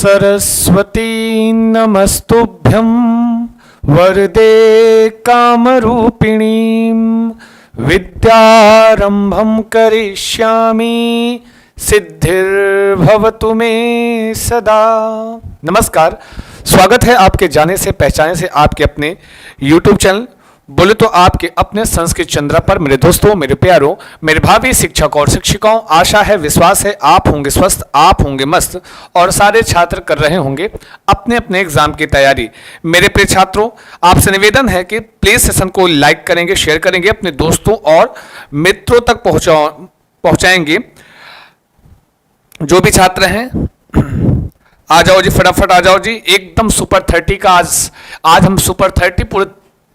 सरस्वती नमस्तुभ्यं वरदे कामरूपिणीं विद्यारंभं करिष्यामि सिद्धिर्भवतु मे सदा। नमस्कार, स्वागत है आपके जाने से पहचाने से आपके अपने YouTube चैनल बोले तो आपके अपने संस्कृत चंद्रा पर। मेरे दोस्तों, मेरे प्यारों, मेरे भावी शिक्षक और शिक्षिकाओं, आशा है विश्वास है आप होंगे स्वस्थ, आप होंगे मस्त और सारे छात्र कर रहे होंगे अपने अपने एग्जाम की तैयारी। मेरे प्रिय छात्रों, आपसे निवेदन है कि प्लीज सेशन को लाइक करेंगे, शेयर करेंगे, अपने दोस्तों और मित्रों तक पहुंचाएंगे। जो भी छात्र हैं आ जाओ जी, फटाफट आ जाओ जी। एकदम सुपर 30 का आज हम सुपर 30 पूरे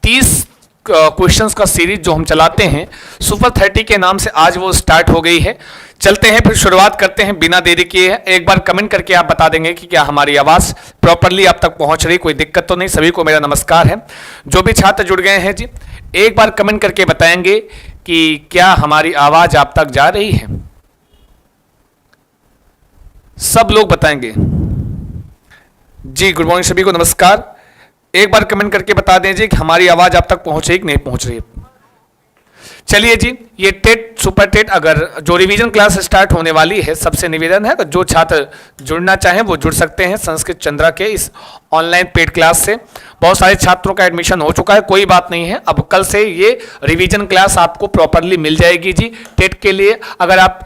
30 क्वेश्चंस का सीरीज जो हम चलाते हैं सुपर 30 के नाम से आज वो स्टार्ट हो गई है। चलते हैं, फिर शुरुआत करते हैं बिना देरी किए। एक बार कमेंट करके आप बता देंगे कि क्या हमारी आवाज़ प्रॉपरली आप तक पहुंच रही, कोई दिक्कत तो नहीं। सभी को मेरा नमस्कार है। जो भी छात्र जुड़ गए हैं जी, एक बार कमेंट करके बताएंगे कि क्या हमारी आवाज़ आप तक जा रही है। सब लोग बताएंगे जी। गुड मॉर्निंग सभी को, नमस्कार। एक बार कमेंट करके बता दीजिए कि हमारी आवाज आप तक पहुंच रही कि नहीं पहुंच रही है। चलिए जी, ये टेट सुपर टेट अगर जो रिवीजन क्लास स्टार्ट होने वाली है, सबसे निवेदन है कि जो छात्र जुड़ना चाहें वो जुड़ सकते हैं संस्कृत चंद्रा के इस ऑनलाइन पेड क्लास से। बहुत सारे छात्रों का एडमिशन हो चुका है, कोई बात नहीं है। अब कल से ये रिवीजन क्लास आपको प्रॉपरली मिल जाएगी जी टेट के लिए। अगर आप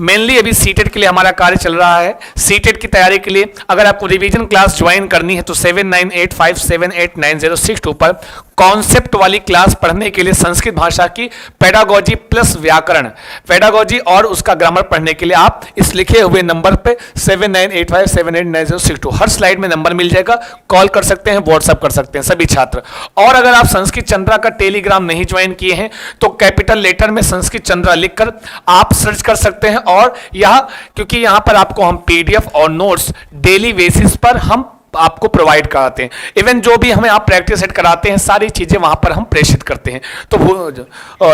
मेनली अभी सीटेट के लिए हमारा कार्य चल रहा है, सीटेट की तैयारी के लिए अगर आपको रिवीजन क्लास ज्वाइन करनी है तो 7985789062 पर कॉन्सेप्ट वाली क्लास पढ़ने के लिए संस्कृत भाषा की पेडागोजी प्लस व्याकरण, पेडागोजी और उसका ग्रामर पढ़ने के लिए आप इस लिखे हुए नंबर पे 7985789062 हर स्लाइड में नंबर मिल जाएगा। कॉल कर सकते हैं, व्हाट्सएप कर सकते हैं सभी छात्र। और अगर आप संस्कृत चंद्रा का टेलीग्राम नहीं ज्वाइन किए हैं तो कैपिटल लेटर में संस्कृत चंद्रा लिखकर आप सर्च कर सकते हैं। और यह क्योंकि यहां पर आपको हम पीडीएफ और नोट्स डेली बेसिस पर हम आपको प्रोवाइड कराते हैं। इवन जो भी हमें आप प्रैक्टिस सेट कराते हैं सारी चीजें वहां पर हम प्रेषित करते हैं। तो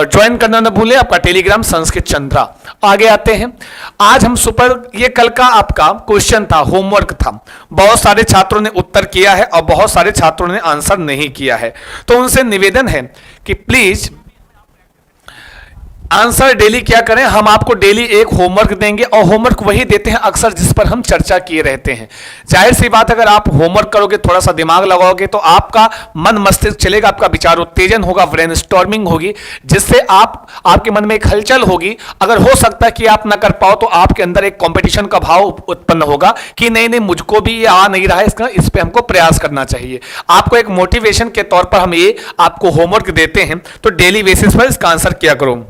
ज्वाइन करना न भूलें आपका टेलीग्राम संस्कृत चंद्रा। आगे आते हैं। आज हम ये कल का आपका क्वेश्चन था, होमवर्क था। बहुत सारे छात्रों ने उत्तर किया है और बहुत सारे छात्रों ने आंसर नहीं किया है। तो उनसे निवेदन है कि प्लीज आंसर डेली क्या करें। हम आपको डेली एक होमवर्क देंगे और होमवर्क वही देते हैं अक्सर जिस पर हम चर्चा किए रहते हैं। जाहिर सी बात, अगर आप होमवर्क करोगे, थोड़ा सा दिमाग लगाओगे तो आपका मन मस्तिष्क चलेगा, आपका विचार उत्तेजन होगा, ब्रेनस्टॉर्मिंग होगी, जिससे आपके मन में एक हलचल होगी। अगर हो सकता है कि आप ना कर पाओ तो आपके अंदर एक कंपटीशन का भाव उत्पन्न होगा कि नहीं नहीं मुझको भी ये आ नहीं रहा है, इस पर हमको प्रयास करना चाहिए। आपको एक मोटिवेशन के तौर पर हम ये आपको होमवर्क देते हैं, तो डेली बेसिस पर इसका आंसर किया करो।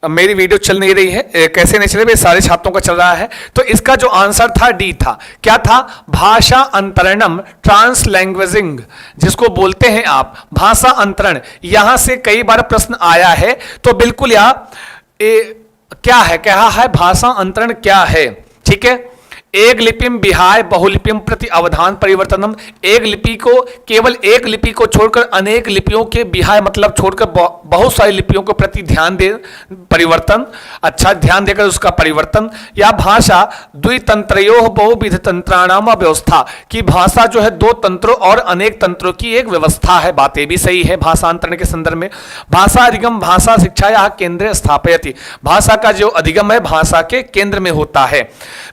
अब मेरी वीडियो चल नहीं रही है, कैसे नहीं चले भाई, सारे छात्रों का चल रहा है। तो इसका जो आंसर था डी था। क्या था? भाषा अंतरणम, ट्रांसलैंग्वेजिंग जिसको बोलते हैं आप, भाषा अंतरण। यहां से कई बार प्रश्न आया है, तो बिल्कुल क्या है, क्या है भाषा अंतरण क्या है। ठीक है, एक लिपिम विहाय बहुलिपिम प्रति अवधान परिवर्तनम। एक लिपि को, केवल एक लिपि को छोड़कर अनेक लिपियों के विहाय मतलब छोड़कर बहुत सारी लिपियों को प्रति ध्यान दे परिवर्तन, अच्छा ध्यान देकर उसका परिवर्तन। या भाषा द्वितंत्रयोः बहुविध तंत्राणाम व्यवस्था, की भाषा जो है दो तंत्रों और अनेक तंत्रों की एक व्यवस्था है। बातें भी सही है भाषांतरण के संदर्भ में। भाषा अधिगम भाषा शिक्षाया केंद्रे स्थापयति, भाषा का जो अधिगम है भाषा के केंद्र में होता है।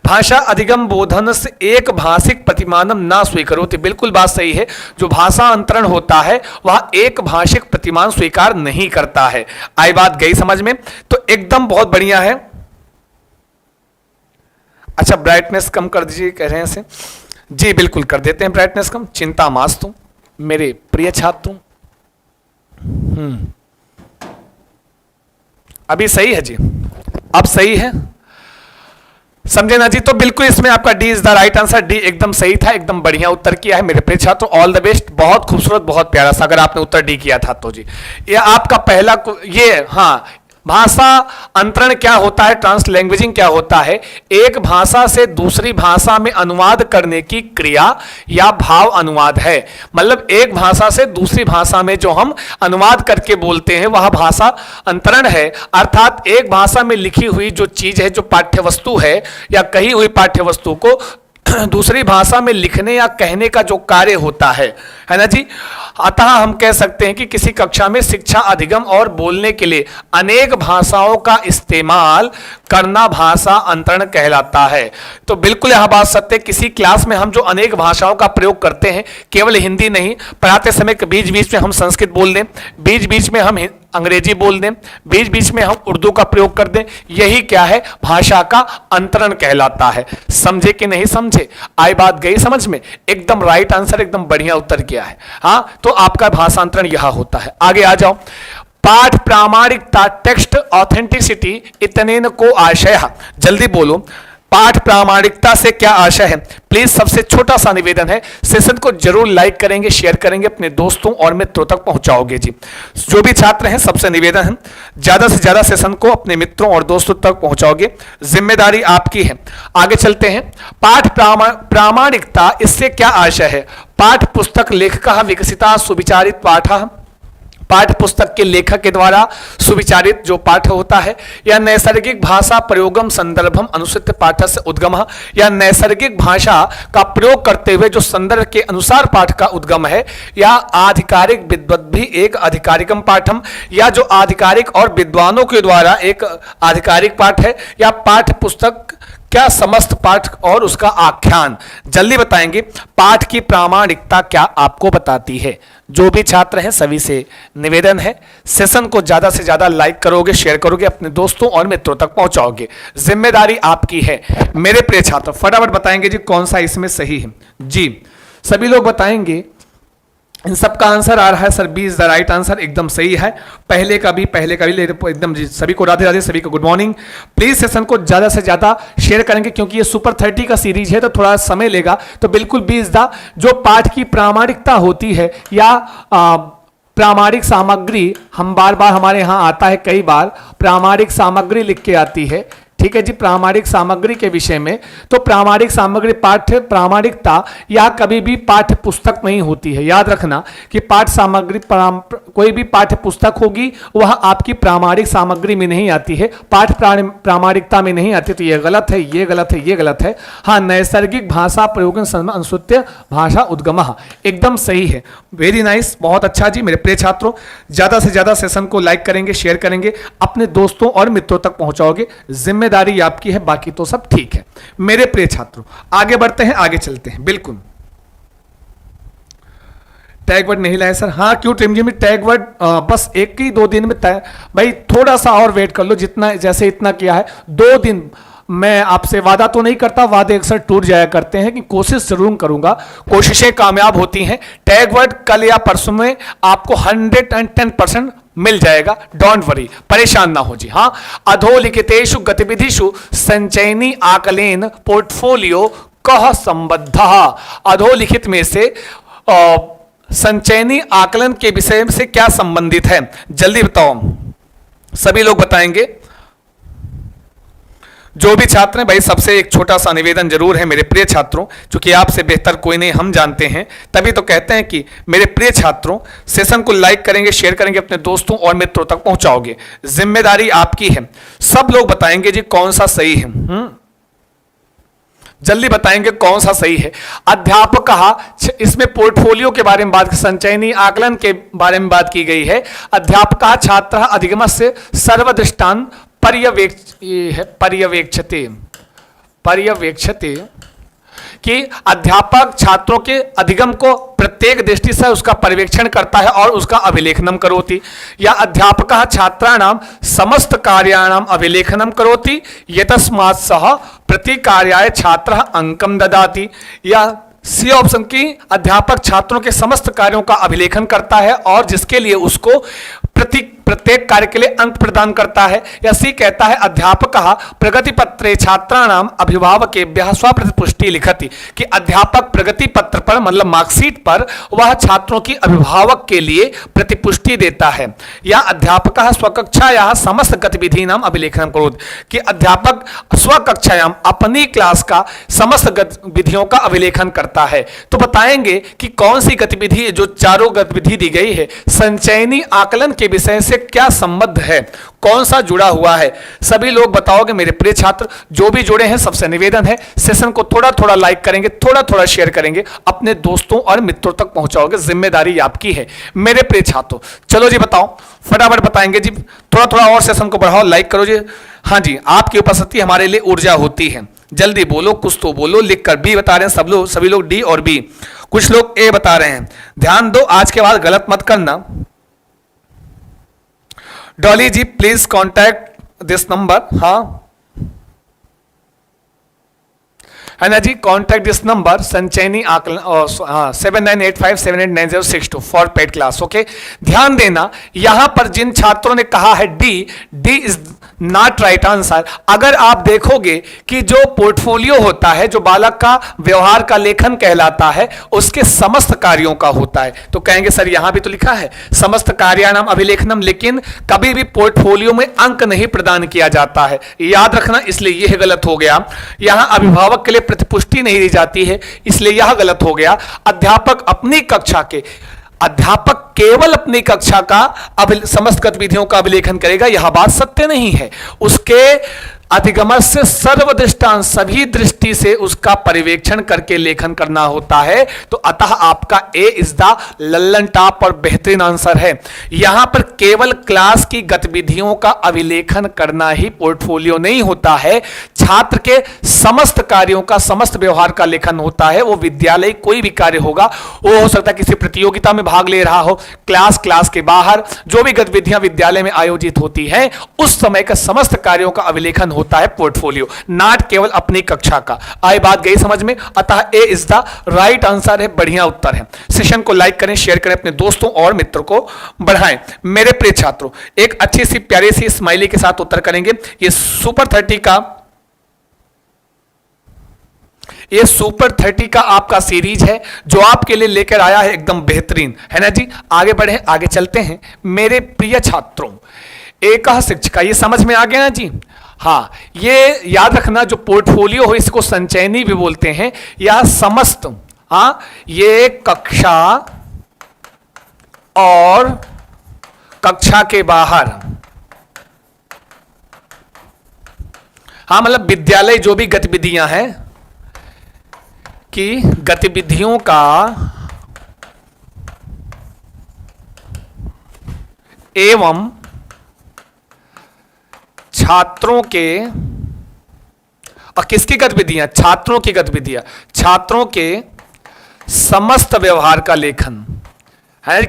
भाषा अधिगम बोधन से एक भाषिक प्रतिमानम ना स्वीकरोति, बिल्कुल बात सही है। जो भाषा अंतरण होता है वह एक भाषिक प्रतिमान स्वीकार नहीं करता है। आई बात गई समझ में? तो एकदम बहुत बढ़िया है। अच्छा, ब्राइटनेस कम कर दीजिए कह रहे हैं से जी, बिल्कुल कर देते हैं ब्राइटनेस कम, चिंता मास्तु मेरे प्रिय छात्रों। अभी सही है जी, अब सही है, समझे ना जी? तो बिल्कुल इसमें आपका D is the right answer. D एकदम सही था, एकदम बढ़िया उत्तर किया है मेरे प्रिय छात्रों। ऑल द बेस्ट, बहुत खूबसूरत, बहुत प्यारा सा। अगर आपने उत्तर डी किया था तो जी ये आपका पहला ये, हाँ भाषा अंतरण क्या होता है, ट्रांसलैंग्वेजिंग क्या होता है? एक भाषा से दूसरी भाषा में अनुवाद करने की क्रिया या भाव अनुवाद है। मतलब एक भाषा से दूसरी भाषा में जो हम अनुवाद करके बोलते हैं वह भाषा अंतरण है। अर्थात एक भाषा में लिखी हुई जो चीज है, जो पाठ्यवस्तु है या कही हुई पाठ्यवस्तु को दूसरी भाषा में लिखने या कहने का जो कार्य होता है ना जी। अतः हम कह सकते हैं कि किसी कक्षा में शिक्षा, अधिगम और बोलने के लिए अनेक भाषाओं का इस्तेमाल करना भाषा अंतरण कहलाता है। तो बिल्कुल यह बात सत्य है, किसी क्लास में हम जो अनेक भाषाओं का प्रयोग करते हैं, केवल हिंदी नहीं, पढ़ाते समय बीच बीच में हम संस्कृत बोल दें, बीच बीच में हम अंग्रेजी बोल दें, बीच बीच में हम उर्दू का प्रयोग कर दें, यही क्या है, भाषा का अंतरण कहलाता है। समझे कि नहीं समझे? आई बात गई समझ में? एकदम राइट आंसर, एकदम बढ़िया उत्तर किया है। हाँ, तो आपका भाषांतरण यह होता है। आगे आ जाओ। पाठ प्रामाणिकता, टेक्स्ट ऑथेंटिसिटी इतनेन को आशय। जल्दी बोलो, पाठ प्रामाणिकता से क्या आशय है? प्लीज सबसे छोटा सा निवेदन है, सेशन को जरूर लाइक करेंगे, शेयर करेंगे, अपने दोस्तों और मित्रों तक पहुंचाओगे जी। जो भी छात्र हैं सबसे निवेदन है, ज्यादा से ज्यादा सेशन को अपने मित्रों और दोस्तों तक पहुंचाओगे, जिम्मेदारी आपकी है। आगे चलते हैं। पाठ प्रामाणिकता, इससे क्या आशय है? पाठ पुस्तक लेखकः विकसिता सुविचारित पाठः, पाठ्य पुस्तक के लेखक के द्वारा सुविचारित जो पाठ होता है, या नैसर्गिक भाषा प्रयोगम संदर्भम अनुसृत्य पाठ से उद्गम, या नैसर्गिक भाषा का प्रयोग करते हुए जो संदर्भ के अनुसार पाठ का उद्गम है, या आधिकारिक विद्वत भी एक आधिकारिकम पाठम, या जो आधिकारिक और विद्वानों के द्वारा एक आधिकारिक पाठ है, या पाठ्य पुस्तक क्या समस्त पाठ और उसका आख्यान। जल्दी बताएंगे, पाठ की प्रामाणिकता क्या आपको बताती है? जो भी छात्र हैं सभी से निवेदन है, सेशन को ज्यादा से ज्यादा लाइक करोगे, शेयर करोगे, अपने दोस्तों और मित्रों तक पहुंचाओगे, जिम्मेदारी आपकी है। मेरे प्रिय छात्र फटाफट बताएंगे जी कौन सा इसमें सही है। जी सभी लोग बताएंगे। इन सबका आंसर आ रहा है sir, B is the right answer, एकदम सही है। पहले का भी एकदम जी। सभी को राधे राधे, सभी को गुड मॉर्निंग। प्लीज सेशन को ज्यादा से ज्यादा शेयर करेंगे, क्योंकि ये सुपर 30 का सीरीज है तो थोड़ा समय लेगा। तो बिल्कुल बी इज द, जो पाठ की प्रामाणिकता होती है या प्रामाणिक सामग्री, हम बार बार हमारे यहाँ आता है, कई बार प्रामाणिक सामग्री लिख के आती है, ठीक है जी। प्रामाणिक सामग्री के विषय में, तो प्रामाणिक सामग्री पाठ्य प्रामाणिकता या कभी भी पाठ्य पुस्तक नहीं होती है। याद रखना कि पाठ्य सामग्री, कोई भी पाठ्य पुस्तक होगी वह आपकी प्रामाणिक सामग्री में नहीं आती है, पाठ्य प्रामाणिकता में नहीं आती। तो ये गलत है, ये गलत है, ये गलत है। हाँ, नैसर्गिक भाषा प्रयोग अनुसृत्य भाषा उद्गम, एकदम सही है। वेरी नाइस, बहुत अच्छा जी। मेरे प्रिय छात्रों, ज्यादा से ज्यादा सेशन को लाइक करेंगे, शेयर करेंगे, अपने दोस्तों और मित्रों तक पहुंचाओगे, जिम्मेदारी आपकी है, बाकी तो सब ठीक है। मेरे प्रिय छात्रों आगे बढ़ते हैं, आगे चलते हैं। बिल्कुल टैग वर्ड नहीं लाए सर? हाँ, क्यों टिमजी में टैग वर्ड बस 1 दिन में तय, भाई थोड़ा सा और वेट कर लो, जितना जैसे इतना किया है 2 दिन। मैं आपसे वादा तो नहीं करता, वादे अक्सर टूट जाया करते हैं, कि कोशिश जरूर करूंगा, कोशिशें कामयाब होती हैं। टैग वर्ड कल या परसों में आपको 110% मिल जाएगा, डोंट वरी, परेशान ना हो जी। हाँ, अधोलिखितेषु गतिविधिषु संचयनी आकलन पोर्टफोलियो कह संबद्ध। अधोलिखित में से संचयनी आकलन के विषय से क्या संबंधित है? जल्दी बताओ, सभी लोग बताएंगे। जो भी छात्र हैं भाई, सबसे एक छोटा सा निवेदन जरूर है मेरे प्रिय छात्रों, क्योंकि आपसे बेहतर कोई नहीं हम जानते हैं, तभी तो कहते हैं कि मेरे प्रिय छात्रों सेशन को लाइक करेंगे, शेयर करेंगे, अपने दोस्तों और मित्रों तक पहुंचाओगे, जिम्मेदारी आपकी है। सब लोग बताएंगे जी कौन सा सही है। जल्दी बताएंगे कौन सा सही है। अध्यापक, इसमें पोर्टफोलियो के बारे में बात, संचयनी आकलन के बारे में बात की गई है। अध्यापक छात्र अधिगमस्य सर्वदृष्टान पर्यवेक्षते, कि अध्यापक छात्रों के अधिगम को प्रत्येक दृष्टि से उसका पर्यवेक्षण करता है और उसका अभिलेखनम करोति, या अध्यापकः छात्राणाम समस्त कार्याणाम अभिलेखनम करोति यतस्मात् सह प्रति कार्याय छात्रः अंकम ददाति, या सी ऑप्शन की अध्यापक छात्रों के समस्त कार्यों का अभिलेखन करता है और जिसके लिए उसको प्रति प्रत्येक कार्य के लिए अंक प्रदान करता है। या सी कहता है अध्यापक प्रगति पत्रे छात्राणाम अभिभावकेभ्यः स्वप्रतिपुष्टि लिखति, कि अध्यापक प्रगति पत्र पर मतलब मार्कशीट पर वह छात्रों की अभिभावक के लिए प्रतिपुष्टि देता है। या अध्यापक स्वकक्षायाः समस्त गतिविधीनाम अभिलेखनम करोति, कि अध्यापक स्वकक्षायाम अपनी क्लास का समस्त गतिविधियों का अभिलेखन करता है। तो बताएंगे कि कौन सी गतिविधि, जो चारों गतिविधि दी गई है, संचयनी आकलन के विषय से क्या संबंध है, कौन सा जुड़ा हुआ है। सभी लोग बताओगे मेरे प्रिय छात्र। जो भी जुड़े हैं सबसे निवेदन है सेशन को थोड़ा थोड़ा लाइक करेंगे, थोड़ा थोड़ा शेयर करेंगे, अपने दोस्तों और मित्रों तक पहुंचाओगे, जिम्मेदारी आपकी है मेरे प्रिय छात्रों। चलो जी बताओ, फटाफट बताएंगे जी, थोड़ा थोड़ा और सेशन को बढ़ाओ, लाइक करो जी। हाँ जी, आपकी उपस्थिति हमारे लिए ऊर्जा होती है। जल्दी बोलो, कुछ तो बोलो। लिखकर बी बता रहे हैं सब लोग, सभी लोग डी और बी, कुछ लोग ए बता रहे हैं। ध्यान दो, आज के बाद गलत मत करना। डॉली जी प्लीज कॉन्टैक्ट दिस नंबर, हाँ है ना जी, कॉन्टैक्ट दिस नंबर संचयनी आकलन 7985789062 फॉर पेड क्लास। ओके, ध्यान देना, यहां पर जिन छात्रों ने कहा है D, D is not right answer. अगर आप देखोगे कि जो पोर्टफोलियो होता है, जो बालक का व्यवहार का लेखन कहलाता है, उसके समस्त कार्यों का होता है। तो कहेंगे सर यहां भी तो लिखा है समस्त कार्याणाम अभिलेखनम, लेकिन कभी भी पोर्टफोलियो में अंक नहीं प्रदान किया जाता है, याद रखना, इसलिए यह गलत हो गया। यहां अभिभावक के लिए प्रतिपुष्टि नहीं दी जाती है, इसलिए यह गलत हो गया। अध्यापक केवल अपनी कक्षा का समस्त गतिविधियों का अभिलेखन करेगा, यह बात सत्य नहीं है। उसके अधिगम से सर्वदृष्टांत, सभी दृष्टि से उसका पर्यवेक्षण करके लेखन करना होता है। तो अतः आपका ए इज द लल्लन टॉप और बेहतरीन आंसर है। यहां पर केवल क्लास की गतिविधियों का अभिलेखन करना ही पोर्टफोलियो नहीं होता है, छात्र के समस्त कार्यों का, समस्त व्यवहार का लेखन होता है। वो विद्यालय कोई भी कार्य होगा, वो हो सकता है किसी प्रतियोगिता में भाग ले रहा हो, क्लास के बाहर जो भी गतिविधियां विद्यालय में आयोजित होती हैं, उस समय का समस्त कार्यों का अभिलेखन होता है पोर्टफोलियो, नॉट केवल अपनी कक्षा का। आई बात गई समझ में? अतः ए इज द राइट आंसर है, बढ़िया उत्तर है। सेशन को लाइक करें, शेयर करें, अपने दोस्तों और मित्रों को बढ़ाएं। मेरे प्रिय छात्रों, एक अच्छी सी प्यारी सी स्माइली के साथ उत्तर करेंगे। ये सुपर 30 का आपका सीरीज है जो आपके लिए लेकर आया है, एकदम बेहतरीन है ना जी। आगे बढ़े, आगे चलते हैं मेरे प्रिय छात्रों। एक शिक्षिका, ये समझ में आ गया ना जी? हाँ, ये याद रखना, जो पोर्टफोलियो हो इसको संचयनी भी बोलते हैं या समस्त। हाँ, ये कक्षा और कक्षा के बाहर, हाँ मतलब विद्यालय जो भी गतिविधियां हैं कि गतिविधियों का एवं छात्रों के, और किसकी गतिविधियां? छात्रों की गतिविधियां, छात्रों के समस्त व्यवहार का लेखन है।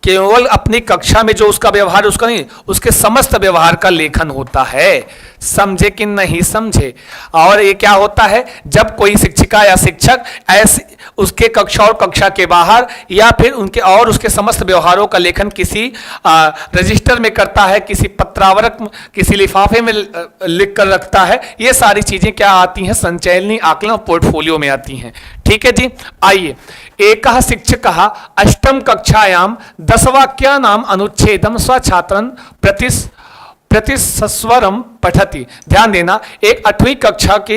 केवल अपनी कक्षा में जो उसका व्यवहार, उसका नहीं, उसके समस्त व्यवहार का लेखन होता है। समझे कि नहीं समझे? और ये क्या होता है, जब कोई शिक्षिका या शिक्षक ऐसे उसके कक्षा और कक्षा के बाहर या फिर उनके और उसके समस्त व्यवहारों का लेखन किसी रजिस्टर में करता है, किसी पत्रावरक, किसी लिफाफे में लिख कर रखता है, ये सारी चीजें क्या आती हैं? संचयनी आकलन और पोर्टफोलियो में आती हैं। ठीक है जी। आइए, एक शिक्षक अष्टम कक्षायाम 10 वाक्यानाम अनुच्छेदम स्वछात्रन प्रतिस्वरम पठति। ध्यान देना, एक 8वीं कक्षा के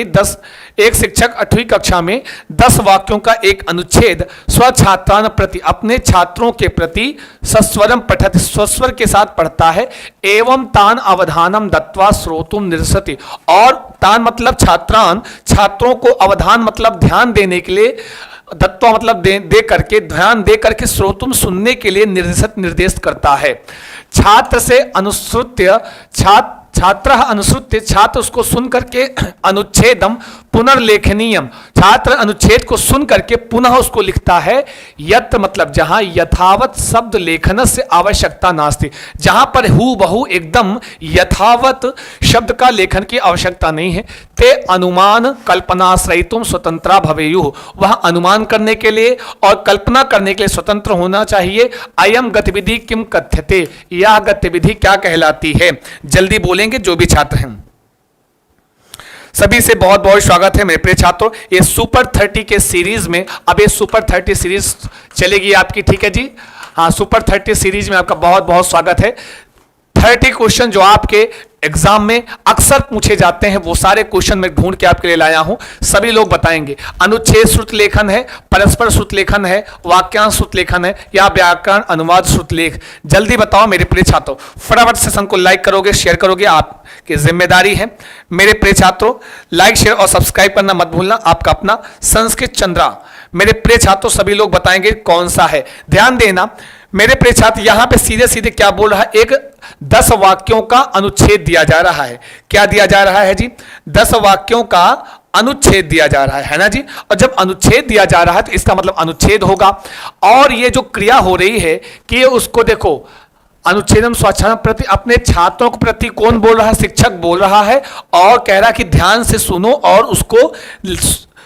एक शिक्षक 8वीं कक्षा में 10 वाक्यों का एक अनुच्छेद स्वछात्रान प्रति, अपने छात्रों के प्रति सस्वरम पठति, स्वस्वर के साथ पढ़ता है। एवं तान अवधानम दत्वा श्रोतुम निरसति, और तान मतलब छात्रान, छात्रों को अवधान मतलब ध्यान देने के लिए, दत्वा मतलब दे करके, ध्यान दे करके, श्रोतुम सुनने के लिए निर्देश करता है। छात्र से अनुसृत्य, छात्र अनुसृत्य, छात्र उसको सुन करके अनुच्छेदम पुनर्लेखनीयम, छात्र अनुच्छेद को सुन करके पुनः उसको लिखता है। यत मतलब जहां यथावत शब्द लेखन से आवश्यकता नास्ति, जहां पर हु बहु एकदम यथावत शब्द का लेखन की आवश्यकता नहीं है। ते अनुमान कल्पनाश्रयितुम स्वतंत्रा भवेयुः, वह अनुमान करने के लिए और कल्पना करने के लिए स्वतंत्र होना चाहिए। अयम गतिविधि किम कथ्यते, यह गतिविधि क्या कहलाती है? जल्दी बोलेंगे जो भी छात्र हैं। सभी से बहुत बहुत स्वागत है मेरे प्रिय छात्रों। ये सुपर 30 के सीरीज में, अब ये सुपर 30 सीरीज चलेगी आपकी, ठीक है जी। हाँ, सुपर 30 सीरीज में आपका बहुत बहुत स्वागत है। 30 क्वेश्चन जो आपके एग्जाम में अक्सर पूछे जाते हैं, वो सारे क्वेश्चन मैं ढूंढ के आपके लिए लाया हूं। सभी लोग बताएंगे अनुच्छेद श्रुत लेखन है, परस्पर श्रुत लेखन है, वाक्यांश श्रुत लेखन है या व्याकरण अनुवाद श्रुत लेख। जल्दी बताओ मेरे प्रिय छात्रों। फटाफट सेशन को लाइक करोगे, शेयर करोगे, आपकी जिम्मेदारी है मेरे प्रिय छात्रों। लाइक, शेयर और सब्सक्राइब करना मत भूलना। आपका अपना संस्कृत चंद्रा। मेरे प्रिय छात्रों सभी लोग बताएंगे कौन सा है, ध्यान देना मेरे प्रिय छात्र। यहां पे सीधे सीधे क्या बोल रहा है, एक 10 वाक्यों का अनुच्छेद दिया जा रहा है। क्या दिया जा रहा है जी? 10 वाक्यों का अनुच्छेद दिया जा रहा है ना जी। और जब अनुच्छेद दिया जा रहा है तो इसका मतलब अनुच्छेद होगा। और ये जो क्रिया हो रही है कि ये उसको देखो, अनुच्छेदम स्वच्छंदम प्रति, अपने छात्रों के प्रति कौन बोल रहा है? शिक्षक बोल रहा है और कह रहा है कि ध्यान से सुनो और उसको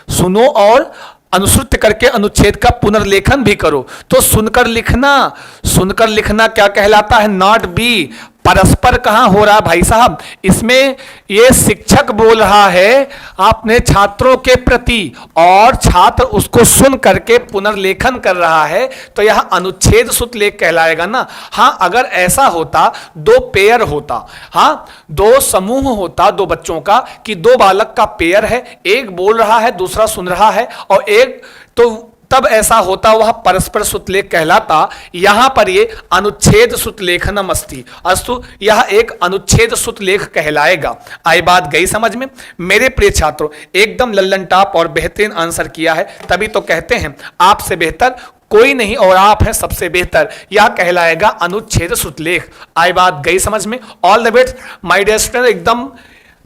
सुनो और अनुसृत करके अनुच्छेद का पुनर्लेखन भी करो। तो सुनकर लिखना क्या कहलाता है? Not be. परस्पर कहां हो रहा है भाई साहब? इसमें ये शिक्षक बोल रहा है अपने छात्रों के प्रति और छात्र उसको सुन करके पुनर्लेखन कर रहा है, तो यह अनुच्छेद श्रुत लेख कहलाएगा ना। हां, अगर ऐसा होता, 2 पेयर होता, हां 2 समूह होता 2 बच्चों का, कि 2 बालक का पेयर है, एक बोल रहा है दूसरा सुन रहा है और एक, तो तब ऐसा होता, वह परस्पर श्रुत लेख कहलाता। यहां पर ये अनुच्छेद श्रुत लेखनम अस्ति अस्तु, यह एक अनुच्छेद श्रुत लेख कहलाएगा। आई बात गई समझ में मेरे प्रिय छात्रों? एकदम लल्लन टॉप और बेहतरीन आंसर किया है, तभी तो कहते हैं आपसे बेहतर कोई नहीं और आप हैं सबसे बेहतर। यह कहलाएगा अनुच्छेद श्रुत लेख। आई बात गई समझ में? All the best my dear student. एकदम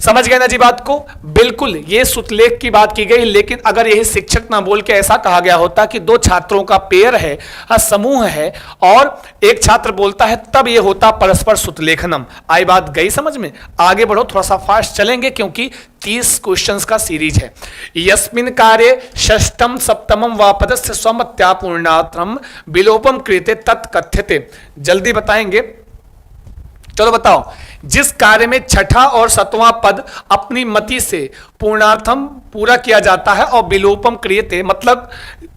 समझ गए ना जी बात को? बिल्कुल, ये श्रुतलेख की बात की गई, लेकिन अगर यही शिक्षक ना बोल के ऐसा कहा गया होता कि 2 छात्रों का पेयर है, समूह है और एक छात्र बोलता है, तब ये होता परस्पर श्रुतलेखनम। आई बात गई समझ में? आगे बढ़ो, थोड़ा सा फास्ट चलेंगे क्योंकि 30 क्वेश्चंस का सीरीज है। यस्मिन कार्य षष्ठम सप्तमम वापदस्य स्वमत्यापूर्णात्रम विलोपम क्रियते तत्कथ्यते। जल्दी बताएंगे, चलो बताओ। जिस कार्य में छठा और 7वां पद अपनी मति से पूर्णार्थम पूरा किया जाता है और विलोपम क्रियते, मतलब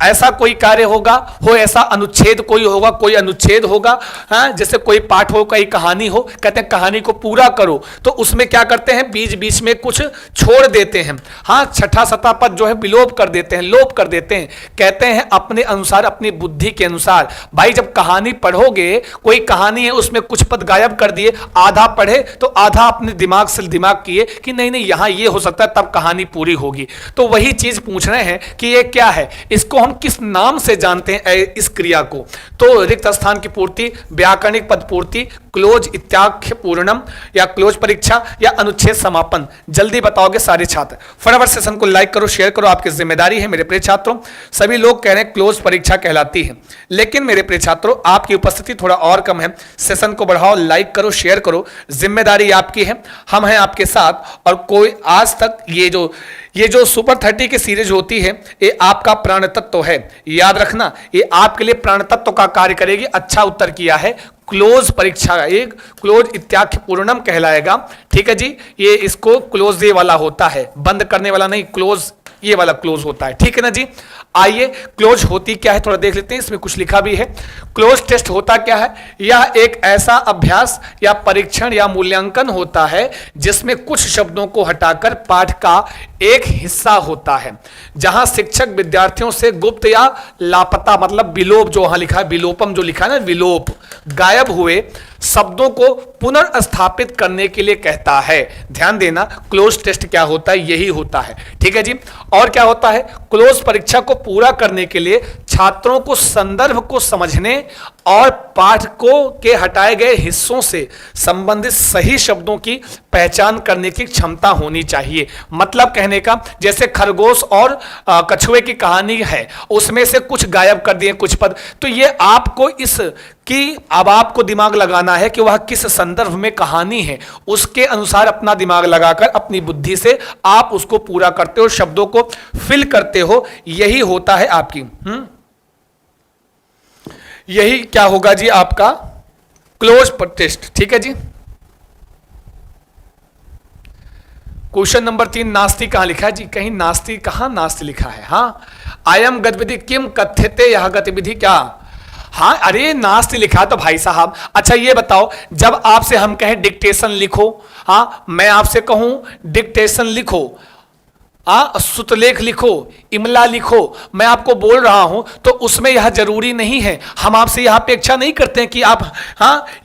ऐसा कोई कार्य होगा, हो ऐसा अनुच्छेद कोई होगा, कोई अनुच्छेद होगा, हाँ, जैसे कोई पाठ हो, कोई कहानी हो, कहते हैं कहानी को पूरा करो, तो उसमें क्या करते हैं, बीच बीच में कुछ छोड़ देते हैं। हाँ, छठा 7वां पद जो है विलोप कर देते हैं, लोप कर देते हैं। कहते हैं अपने अनुसार, अपनी बुद्धि के अनुसार। भाई जब कहानी पढ़ोगे, कोई कहानी है उसमें कुछ पद गायब कर दिए, आधा पढ़े तो आधा अपने दिमाग से दिमाग किए कि नहीं नहीं यहां ये हो सकता है, तब कहानी पूरी होगी। तो वही चीज पूछ रहे हैं कि ये क्या है, इसको हम किस नाम से जानते हैं इस क्रिया को? तो रिक्त स्थान की पूर्ति, व्याकरणिक पद पूर्ति, क्लोज इत्याख्य पूर्णम या क्लोज परीक्षा या अनुच्छेद समापन। जल्दी बताओगे सारे छात्र। फटाफट सेशन को लाइक करो, शेयर करो, आपकी जिम्मेदारी है मेरे प्रिय छात्रों। सभी लोग कह रहे हैं क्लोज परीक्षा कहलाती है, लेकिन मेरे प्रिय छात्रों आपकी उपस्थिति थोड़ा और कम है। सेशन को बढ़ाओ, लाइक करो, शेयर करो, जिम्मेदारी आपकी है, हम हैं आपके साथ। और कोई आज तक ये जो सुपर 30 की सीरीज होती है, ये आपका प्राण तत्व है, याद रखना, ये आपके लिए प्राण तत्व का कार्य करेगी। अच्छा उत्तर किया है। क्लोज परीक्षा एक क्लोज इत्याख्य पूर्णम कहलाएगा, ठीक है जी। ये इसको क्लोज ये वाला होता है, बंद करने वाला नहीं, क्लोज ये वाला क्लोज होता है, ठीक है ना जी। आइए क्लोज होती क्या है थोड़ा देख लेते हैं, इसमें कुछ लिखा भी है। क्लोज टेस्ट होता क्या है? यह एक ऐसा अभ्यास या परीक्षण या मूल्यांकन होता है जिसमें कुछ शब्दों को हटाकर पाठ का एक हिस्सा होता है, जहां शिक्षक विद्यार्थियों से गुप्त या लापता, मतलब विलोप, जो वहां लिखा है विलोपम, जो लिखा है ना विलोप, गायब हुए शब्दों को पुनर्स्थापित करने के लिए कहता है। ध्यान देना, क्लोज टेस्ट क्या होता है, यही होता है, ठीक है जी। और क्या होता है? क्लोज परीक्षा को पूरा करने के लिए छात्रों को संदर्भ को समझने और पाठकों के हटाए गए हिस्सों से संबंधित सही शब्दों की पहचान करने की क्षमता होनी चाहिए। मतलब कहने का, जैसे खरगोश और कछुए की कहानी है, उसमें से कुछ गायब कर दिए कुछ पद, तो ये आपको इस कि अब आपको दिमाग लगाना है कि वह किस संदर्भ में कहानी है, उसके अनुसार अपना दिमाग लगाकर अपनी बुद्धि से आप उसको पूरा करते हो, शब्दों को फिल करते हो। यही होता है आपकी यही क्या होगा जी, आपका क्लोज टेस्ट। ठीक है जी। क्वेश्चन नंबर 3, नास्ति कहां लिखा है जी? कहीं नास्ति, कहां नास्ति लिखा है? हाँ, आयम गतिविधि किम कथ्यते, यह गतिविधि क्या? हाँ, अरे नास्ति लिखा तो भाई साहब। अच्छा ये बताओ, जब आपसे हम कहें डिक्टेशन लिखो, हाँ, मैं आपसे कहूं डिक्टेशन लिखो, सुतलेख लिखो, इमला लिखो, मैं आपको बोल रहा हूं, तो उसमें यह जरूरी नहीं है, हम आपसे यह अपेक्षा नहीं करते हैं कि आप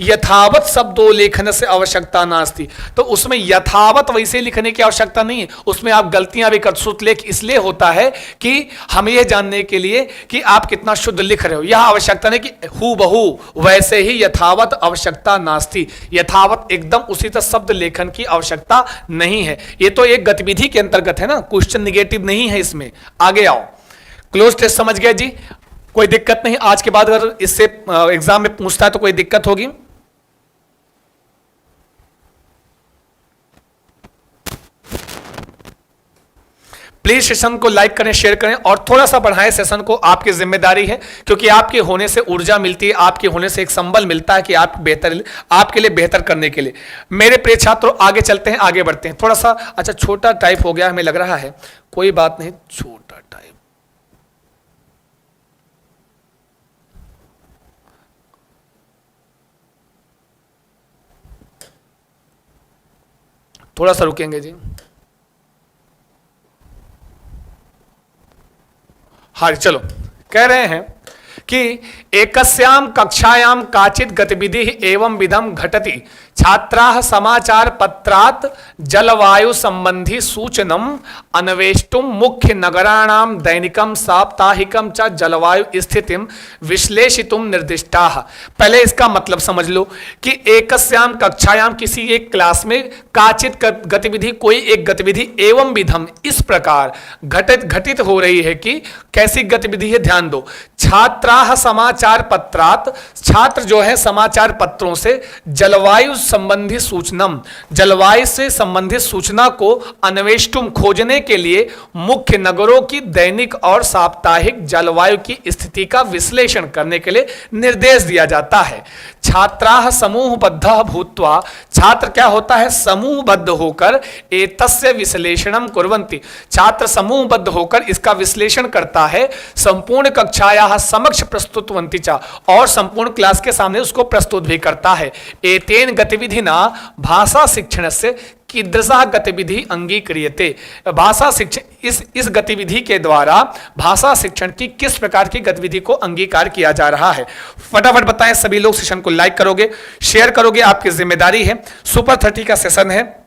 यथावत शब्दों लेखन से आवश्यकता नास्ति, तो उसमें यथावत वैसे लिखने की आवश्यकता नहीं है, उसमें आप गलतियां भी कर। सुतलेख इसलिए होता है कि हम यह जानने के लिए कि आप कितना शुद्ध लिख रहे हो, यह आवश्यकता नहीं कि हूबहू वैसे ही, यथावत आवश्यकता नास्ति, यथावत एकदम उसी तरह शब्द लेखन की आवश्यकता नहीं है। ये तो एक गतिविधि के अंतर्गत है ना, क्वेश्चन निगेटिव नहीं है इसमें। आगे आओ, क्लोज टेस्ट समझ गए जी? कोई दिक्कत नहीं, आज के बाद अगर इससे एग्जाम में पूछता है तो कोई दिक्कत होगी? प्लीज सेशन को लाइक करें, शेयर करें और थोड़ा सा बढ़ाएं सेशन को, आपकी जिम्मेदारी है, क्योंकि आपके होने से ऊर्जा मिलती है, आपके होने से एक संबल मिलता है कि आप बेहतर, आपके लिए बेहतर करने के लिए। मेरे प्रिय छात्रों, आगे चलते हैं, आगे बढ़ते हैं। थोड़ा सा अच्छा छोटा टाइप हो गया हमें लग रहा है, कोई बात नहीं, छोटा टाइप। थोड़ा सा रुकेंगे जी। हाँ चलो, कह रहे हैं कि एकस्याम कक्षायाम काचित गतिविधि एवं विधम घटति, छात्राः समाचार पत्रात् जलवायु संबंधी सूचनम अन्वेष्टुम मुख्य नगराणाम दैनिकम साप्ताहिकम च जलवायु स्थितिम विश्लेषितुम निर्दिष्टाः। पहले इसका मतलब समझ लो कि एकस्याम कक्षायाम, किसी एक क्लास में, काचित गतिविधि, कोई एक गतिविधि, एवं विधम, इस प्रकार घटित हो रही है कि कैसी गतिविधि है, ध्यान दो। छात्राः समाचार पत्रात्, छात्र जो है समाचार पत्रों से, जलवायु संबंधी सूचनम, जलवायु से संबंधित सूचना को, अन्वेष्टुम खोजने के लिए, मुख्य नगरों की दैनिक और साप्ताहिक जलवायु की स्थिति का विश्लेषण करने के लिए निर्देश दिया जाता है। छात्राः समूहबद्ध भूत्वा, छात्र क्या होता है, समूहबद्ध होकर, एतस्य विश्लेषणम कुर्वन्ति, छात्र समूहबद्ध होकर इसका विश्लेषण करता है, संपूर्ण कक्षायाः समक्ष प्रस्तुतवन्ति च, और संपूर्ण क्लास के सामने उसको प्रस्तुत भी करता है। एतेन गतिविधिना भाषा शिक्षण से कीदृशा गतिविधि अंगीक्रियते, भाषा शिक्षण, इस गतिविधि के द्वारा भाषा शिक्षण की किस प्रकार की गतिविधि को अंगीकार किया जा रहा है। फटाफट बताएं, सभी लोग सेशन को लाइक करोगे, शेयर करोगे, आपकी जिम्मेदारी है। सुपर 30 का सेशन है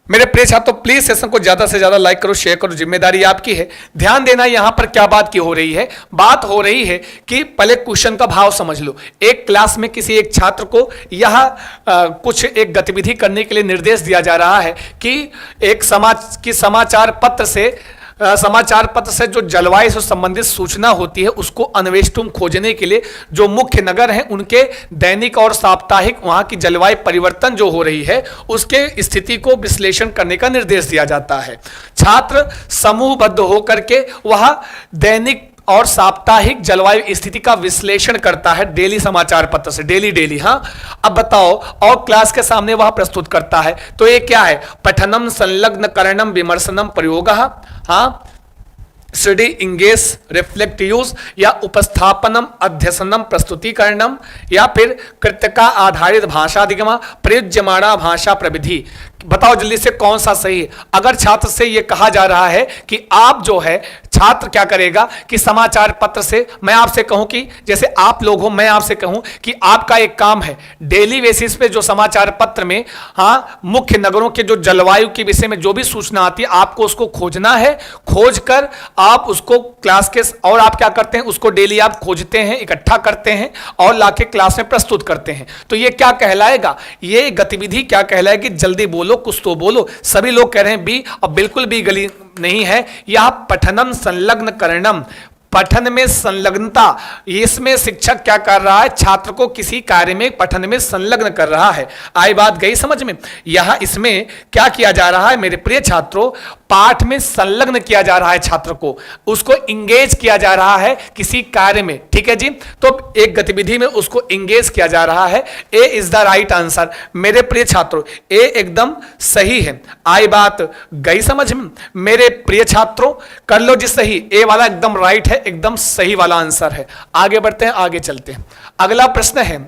मेरे प्रिय छात्रों, प्लीज सेशन को ज्यादा से ज्यादा लाइक करो, शेयर करो, जिम्मेदारी आपकी है। ध्यान देना, यहां पर क्या बात की हो रही है, बात हो रही है कि पहले क्वेश्चन का भाव समझ लो। एक क्लास में किसी एक छात्र को यह कुछ एक गतिविधि करने के लिए निर्देश दिया जा रहा है कि एक समाचार पत्र से जो जलवायु से संबंधित सूचना होती है उसको अन्वेष्टुम खोजने के लिए, जो मुख्य नगर हैं उनके दैनिक और साप्ताहिक वहां की जलवायु परिवर्तन जो हो रही है उसके स्थिति को विश्लेषण करने का निर्देश दिया जाता है। छात्र समूहबद्ध होकर के वह दैनिक और साप्ताहिक जलवायु स्थिति का विश्लेषण करता है, डेली समाचार पत्र से, डेली। हाँ, अब बताओ, और क्लास के सामने वह प्रस्तुत करता है, तो ये क्या है, पठनम संलग्न करणम विमर्शनम प्रयोगः, हाँ, स्टडी इंगेज रिफ्लेक्ट यूज, या उपस्थापनम अध्यसनम प्रस्तुतिकरणम, या फिर कृत्यका आधारित भाषाधिगम प्रयुज्यमाणा भाषा प्रविधि, बताओ जल्दी से कौन सा सही है। अगर छात्र से यह कहा जा रहा है कि आप जो है, छात्र क्या करेगा कि समाचार पत्र से, मैं आपसे कहूं कि जैसे आप लोग हो, मैं आपसे कहूं कि आपका एक काम है डेली बेसिस पे जो समाचार पत्र में मुख्य नगरों के जो जलवायु के विषय में जो भी सूचना आती है आपको उसको खोजना है। खोज कर आप उसको क्लास के, और आप क्या करते हैं उसको डेली आप खोजते हैं, इकट्ठा करते हैं और लाके क्लास में प्रस्तुत करते हैं। तो ये क्या कहलाएगा, ये गतिविधि क्या कहलाएगी, जल्दी बोलो, कुछ तो बोलो। सभी लोग कह रहे हैं बी, और बिल्कुल भी गली नहीं है। यह पठनम संलग्न करणम, पठन में संलग्नता, इसमें शिक्षक क्या कर रहा है, छात्र को किसी कार्य में पठन में संलग्न कर रहा है। आई बात गई समझ में। यह इसमें क्या किया जा रहा है मेरे प्रिय छात्रों, पाठ में संलग्न किया जा रहा है, छात्र को उसको इंगेज किया जा रहा है किसी कार्य में। ठीक है जी, तो एक गतिविधि में उसको इंगेज किया जा रहा है। ए इज द राइट आंसर मेरे प्रिय छात्रों, ए एकदम सही है। आई बात गई समझ में मेरे प्रिय छात्रों, कर लो जी सही, ए वाला एकदम राइट है, एकदम सही वाला आंसर है। आगे बढ़ते हैं, आगे चलते हैं। अगला प्रश्न है,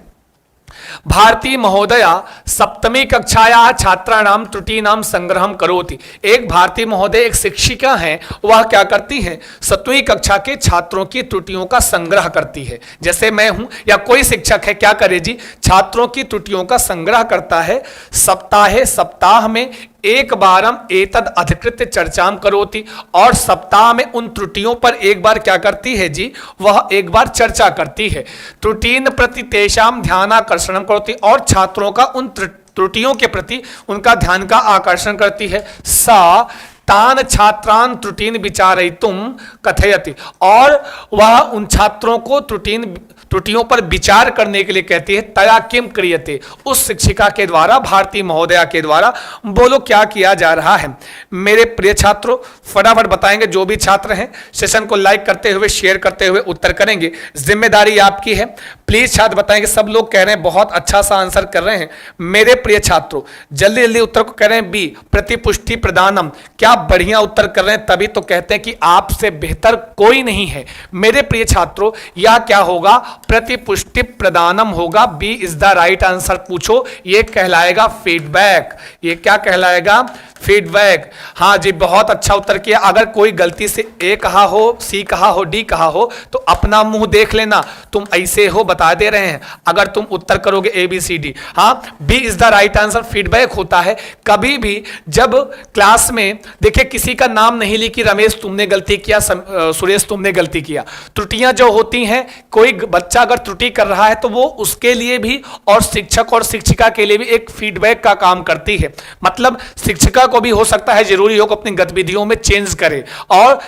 भारती महोदया सप्तमी कक्षाया छात्राणाम त्रुटीनाम संग्रहम करोति। एक भारती महोदय एक शिक्षिका हैं, वह क्या करती हैं, 7वीं कक्षा के छात्रों की त्रुटियों का संग्रह करती है। जैसे मैं हूं या कोई शिक्षक है, क्या करे जी, छात्रों की त्रुटियों का संग्रह करता है। सप्ताह में एक बारम एतद अधिकृत चर्चाम करोति, और सप्ताह में उन त्रुटियों पर एक बार क्या करती है जी, वह एक बार चर्चा करती है। त्रुटीन प्रति तेषाम ध्यानाकर्षणम करोति, और छात्रों का उन त्रुटियों के प्रति उनका ध्यान का आकर्षण करती है। सा तान छात्रान त्रुटीन विचारयितुम कथयति, और वह उन छात्रों को त्रुटियों पर विचार करने के लिए कहती है। तया किम क्रियते, उस शिक्षिका के द्वारा, भारती महोदया के द्वारा बोलो क्या किया जा रहा है। मेरे प्रिय छात्रों फटाफट बताएंगे, जो भी छात्र हैं सेशन को लाइक करते हुए, शेयर करते हुए उत्तर करेंगे, जिम्मेदारी आपकी है। प्लीज छात्र बताएंगे, सब लोग कह रहे हैं बहुत अच्छा सा आंसर कर रहे हैं। मेरे प्रिय छात्रों जल्दी जल्दी उत्तर को कह रहे हैं बी, प्रतिपुष्टि प्रदानम। क्या बढ़िया उत्तर कर रहे हैं, तभी तो कहते हैं कि आपसे बेहतर कोई नहीं है। मेरे प्रिय छात्रों यह क्या होगा, प्रतिपुष्टि प्रदानम होगा। B is the right answer. पूछो, ये कहलाएगा फीडबैक। ये क्या कहलाएगा, फीडबैक। हाँ जी, बहुत अच्छा उत्तर किया। अगर कोई गलती से ए कहा हो, सी कहा हो, डी कहा हो तो अपना मुंह देख लेना, तुम ऐसे हो बता दे रहे हैं। अगर तुम उत्तर करोगे ए बी सी डी, हाँ B is the right answer. Feedback होता है कभी भी जब क्लास में देखिए किसी का नाम नहीं लिखी, रमेश तुमने गलती किया, सुरेश तुमने गलती किया। त्रुटियां जो होती हैं, कोई बच्चा अगर त्रुटि कर रहा है तो वो उसके लिए भी और शिक्षक और शिक्षिका के लिए भी एक फीडबैक का काम करती है। मतलब शिक्षिका को भी हो सकता है जरूरी हो कि अपनी गतिविधियों में चेंज करे, और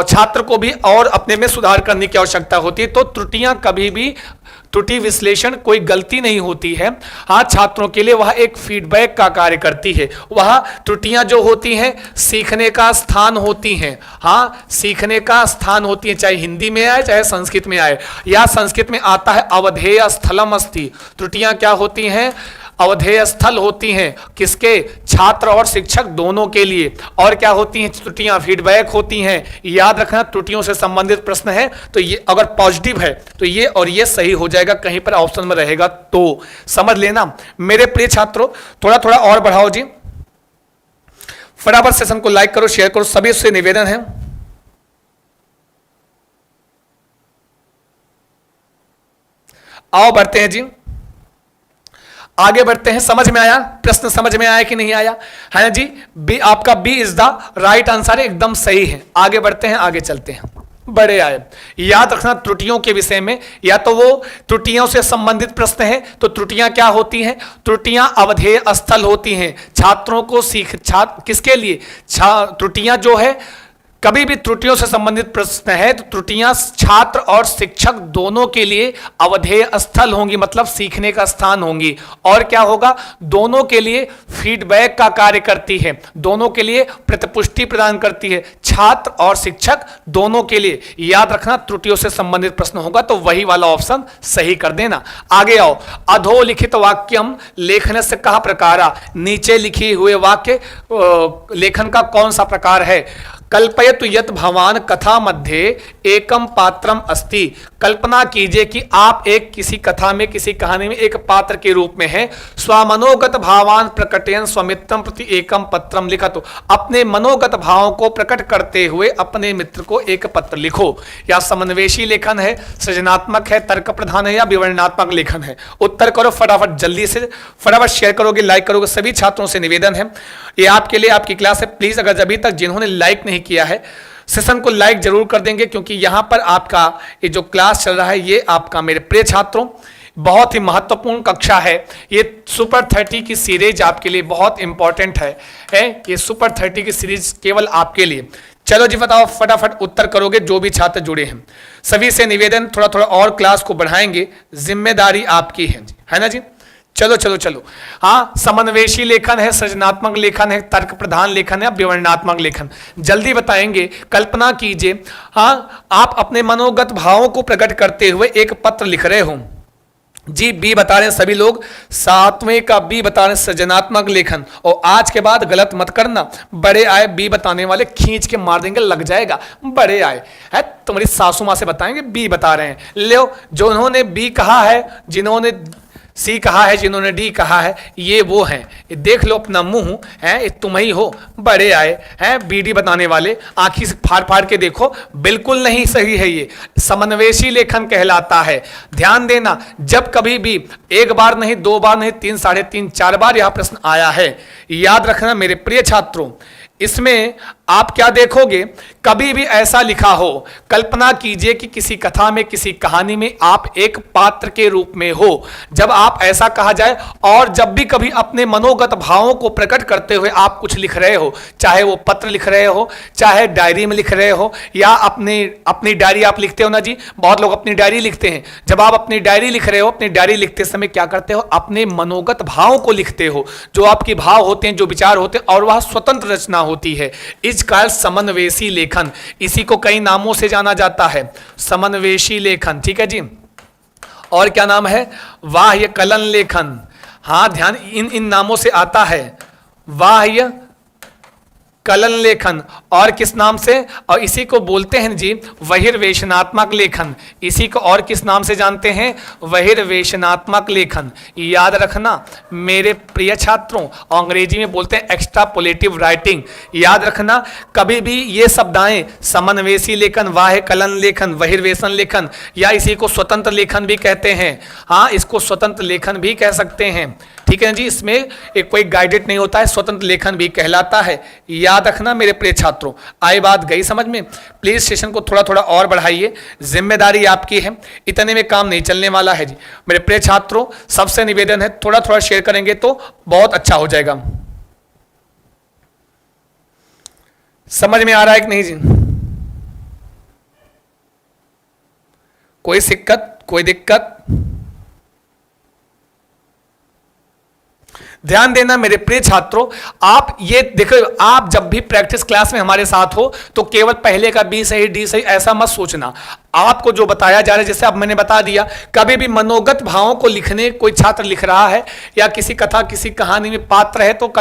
छात्र को भी और अपने में सुधार करने की आवश्यकता होती है। तो त्रुटियां कभी भी, त्रुटि विश्लेषण कोई गलती नहीं होती है। हाँ, छात्रों के लिए वह एक फीडबैक का कार्य करती है। वह त्रुटियां जो होती हैं सीखने का स्थान होती हैं। हाँ, सीखने का स्थान होती है, चाहे हिंदी में आए चाहे संस्कृत में आए। या संस्कृत में आता है अवधेय स्थलम अस्ति। त्रुटियां क्या होती हैं, अवधेय स्थल होती हैं, किसके, छात्र और शिक्षक दोनों के लिए। और क्या होती हैं त्रुटियां, फीडबैक होती हैं। याद रखना, त्रुटियों से संबंधित प्रश्न है तो ये अगर पॉजिटिव है तो ये और ये सही हो जाएगा, कहीं पर ऑप्शन में रहेगा तो समझ लेना। मेरे प्रिय छात्रों थोड़ा थोड़ा और बढ़ाओ जी, फटाफट सेशन को लाइक करो, शेयर करो, सभी से निवेदन है। आओ बढ़ते हैं जी, आगे बढ़ते हैं। समझ में आया, प्रश्न समझ में आया कि नहीं आया, है ना जी। बी, आपका B is the right answer, एकदम सही है। आगे बढ़ते हैं, आगे चलते हैं। बड़े आए, याद रखना त्रुटियों के विषय में, या तो वो त्रुटियों से संबंधित प्रश्न है तो त्रुटियां क्या होती हैं, त्रुटियां अवधेय स्थल होती हैं। छात्रों को किसके लिए, त्रुटियां जो है कभी भी त्रुटियों से संबंधित प्रश्न है तो त्रुटियां छात्र और शिक्षक दोनों के लिए अवधेय स्थल होंगी, मतलब सीखने का स्थान होंगी। और क्या होगा, दोनों के लिए फीडबैक का कार्य करती है, दोनों के लिए प्रतिपुष्टि प्रदान करती है, छात्र और शिक्षक दोनों के लिए। याद रखना त्रुटियों से संबंधित प्रश्न होगा तो वही वाला ऑप्शन सही कर देना। आगे आओ, अधोलिखित वाक्यम लेखन से कहा प्रकारा, नीचे लिखे हुए वाक्य लेखन का कौन सा प्रकार है। कल्पयतु यत् भवान कथा मध्य एकम पात्रम अस्ति। कल्पना कीजिए कि आप एक किसी कथा में, किसी कहानी में एक पात्र के रूप में हैं। स्वमनोगत भावान प्रकटयन स्वमित्रम प्रति एकम पत्रम लिखतु। अपने मनोगत भावों को प्रकट करते हुए अपने मित्र को एक पत्र लिखो। या समन्वेशी लेखन है, सृजनात्मक है, तर्क प्रधान है, या विवरणात्मक लेखन है? उत्तर करो फटाफट, जल्दी से फटाफट शेयर करोगे, लाइक करोगे। सभी छात्रों से निवेदन है, ये आपके लिए आपकी क्लास है। प्लीज अगर अभी तक जिन्होंने लाइक नहीं किया है, सेशन को लाइक जरूर कर देंगे, क्योंकि यहां पर आपका ये जो क्लास चल रहा है, ये आपका मेरे प्रिय छात्रों बहुत ही महत्वपूर्ण कक्षा है। ये सुपर 30 की सीरीज आपके लिए बहुत इंपॉर्टेंट है ये सुपर 30 की सीरीज केवल आपके लिए। चलो जी बताओ, फटाफट उत्तर करोगे जो भी छात्र जुड़े हैं। सभी से निवेदन, थोड़ा थोड़ा और क्लास को बढ़ाएंगे, जिम्मेदारी आपकी है ना जी। चलो चलो चलो, हाँ, समन्वेशी लेखन है, सृजनात्मक लेखन है, तर्क प्रधान लेखन है, विवरणात्मक लेखन। जल्दी बताएंगे। कल्पना कीजिए, हाँ, आप अपने मनोगत भावों को प्रकट करते हुए एक पत्र लिख रहे हो। जी बी बता रहे हैं सभी लोग, 7वें का बी बता रहे हैं सृजनात्मक लेखन। और आज के बाद गलत मत करना, बड़े आए बी बताने वाले खींच के मार देंगे, लग जाएगा। बड़े आए है, तुम्हारी सासू माँ से बताएंगे बी बता रहे हैं। लो, जो उन्होंने बी कहा है, जिन्होंने सी कहा है, जिन्होंने डी कहा है, ये वो हैं। देख लो अपना मुंह है, तुम ही हो बड़े आए हैं बीडी बताने वाले। आंखी से फाड़ फाड़ के देखो, बिल्कुल नहीं सही है। ये समन्वेशी लेखन कहलाता है। ध्यान देना, जब कभी भी एक बार नहीं, 2 बार नहीं, 3, 3.5, 4 बार यह प्रश्न आया है, याद रखना मेरे प्रिय छात्रों। इसमें आप क्या देखोगे, कभी भी ऐसा लिखा हो, कल्पना कीजिए कि किसी कथा में, किसी कहानी में आप एक पात्र के रूप में हो। जब आप ऐसा कहा जाए, और जब भी कभी अपने मनोगत भावों को प्रकट करते हुए आप कुछ लिख रहे हो, चाहे वो पत्र लिख रहे हो, चाहे डायरी में लिख रहे हो, या अपनी डायरी आप लिखते हो ना जी, बहुत लोग अपनी डायरी लिखते हैं। जब आप अपनी डायरी लिख रहे हो, अपनी डायरी लिखते समय क्या करते हो, अपने मनोगत भावों को लिखते हो, जो आपके भाव होते हैं, जो विचार होते हैं, और वह स्वतंत्र रचना होती है। इस काल समन्वेशी लेखन, इसी को कई नामों से जाना जाता है, समन्वेशी लेखन। ठीक है जी। और क्या नाम है, वाह्य कलन लेखन। हाँ, ध्यान, इन नामों से आता है, वाह्य कलन लेखन। और किस नाम से, और इसी को बोलते हैं जी बहिर्वेशनात्मक लेखन। इसी को और किस नाम से जानते हैं, बहिर्वेशनात्मक लेखन। याद रखना मेरे प्रिय छात्रों, अंग्रेजी में बोलते हैं एक्स्ट्रापोलेटिव राइटिंग। याद रखना, कभी भी ये शब्द आए, समन्वेशी लेखन, वाह्य कलन लेखन, बहिर्वेशन लेखन, या इसी को स्वतंत्र लेखन भी कहते हैं। हाँ, इसको स्वतंत्र लेखन भी कह सकते हैं। ठीक है जी, इसमें एक कोई गाइडेड नहीं होता है, स्वतंत्र लेखन भी कहलाता है। याद रखना मेरे प्रिय छात्रों। आई बात गई समझ में? प्लीज सेशन को थोड़ा थोड़ा और बढ़ाइए, जिम्मेदारी आपकी है, इतने में काम नहीं चलने वाला है जी। मेरे प्रिय छात्रों, सबसे निवेदन है, थोड़ा थोड़ा शेयर करेंगे तो बहुत अच्छा हो जाएगा। समझ में आ रहा है कि नहीं जी? कोई दिक्कत, कोई दिक्कत? ध्यान देना मेरे प्रिय छात्रों, आप ये देखो, आप जब भी प्रैक्टिस क्लास में हमारे साथ हो तो केवल पहले का बी सही डी सही ऐसा मत सोचना। आपको जो बताया जा रहा है, जैसे अब मैंने बता दिया, कभी भी मनोगत भावों को लिखने, कोई छात्र लिख रहा है या किसी कथा, किसी कहानी में पात्र है, तो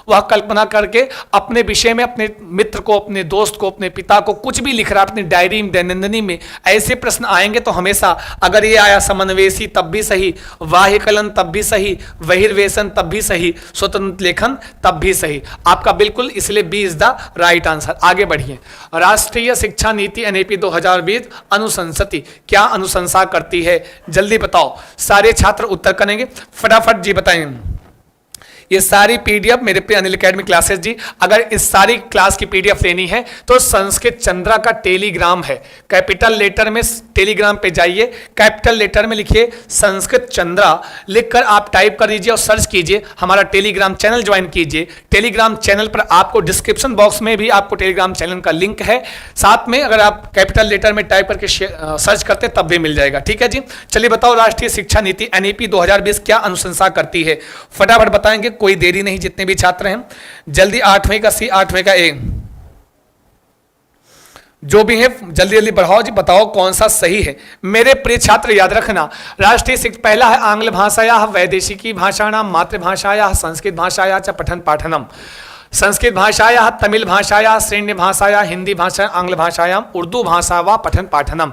वह कल्पना करके अपने विषय में, अपने मित्र को, अपने दोस्त को, अपने पिता को कुछ भी लिख रहा है अपनी डायरी में, दैनंदिनी में। ऐसे प्रश्न आएंगे तो हमेशा, अगर ये आया समन्वेशी तब भी सही, वाह्य कलन तब भी सही, बहिर्वेशन तब भी सही, स्वतंत्र लेखन तब भी सही। आपका बिल्कुल, इसलिए B is the right answer. आगे बढ़िए। राष्ट्रीय शिक्षा नीति एनईपी 2020 अनुशंसति, क्या अनुशंसा करती है? जल्दी बताओ, सारे छात्र उत्तर करेंगे, फटाफट जी बताएं। ये सारी पीडीएफ मेरे पे अनिल एकेडमी क्लासेस जी, अगर इस सारी क्लास की पीडीएफ लेनी है तो संस्कृत चंद्रा का टेलीग्राम है, कैपिटल लेटर में टेलीग्राम पे जाइए, कैपिटल लेटर में लिखिए संस्कृत चंद्रा, लिखकर आप टाइप कर दीजिए और सर्च कीजिए, हमारा टेलीग्राम चैनल ज्वाइन कीजिए। टेलीग्राम चैनल पर आपको डिस्क्रिप्शन बॉक्स में भी आपको टेलीग्राम चैनल का लिंक है, साथ में अगर आप कैपिटल लेटर में टाइप करके सर्च करते तब भी मिल जाएगा। ठीक है जी। चलिए बताओ, राष्ट्रीय शिक्षा नीति एनईपी 2020 क्या अनुशंसा करती है? फटाफट बताएंगे, कोई देरी नहीं, जितने भी छात्र हैं जल्दी। 8वें का सी, 8वें का ए, जो भी है जल्दी जल्दी बढ़ाओ जी, बताओ कौन सा सही है। मेरे प्रिय छात्र याद रखना, राष्ट्रीय शिक्षा पहला है आंग्ल भाषाया वैदेशिकी भाषाणाम मातृभाषाया संस्कृत भाषाया च पठन पाठनम। संस्कृत भाषायाः तमिल भाषायाः श्रेण्य भाषायाः हिंदी भाषा आंग्ल भाषायाम उर्दू भाषा व पठन पाठनम।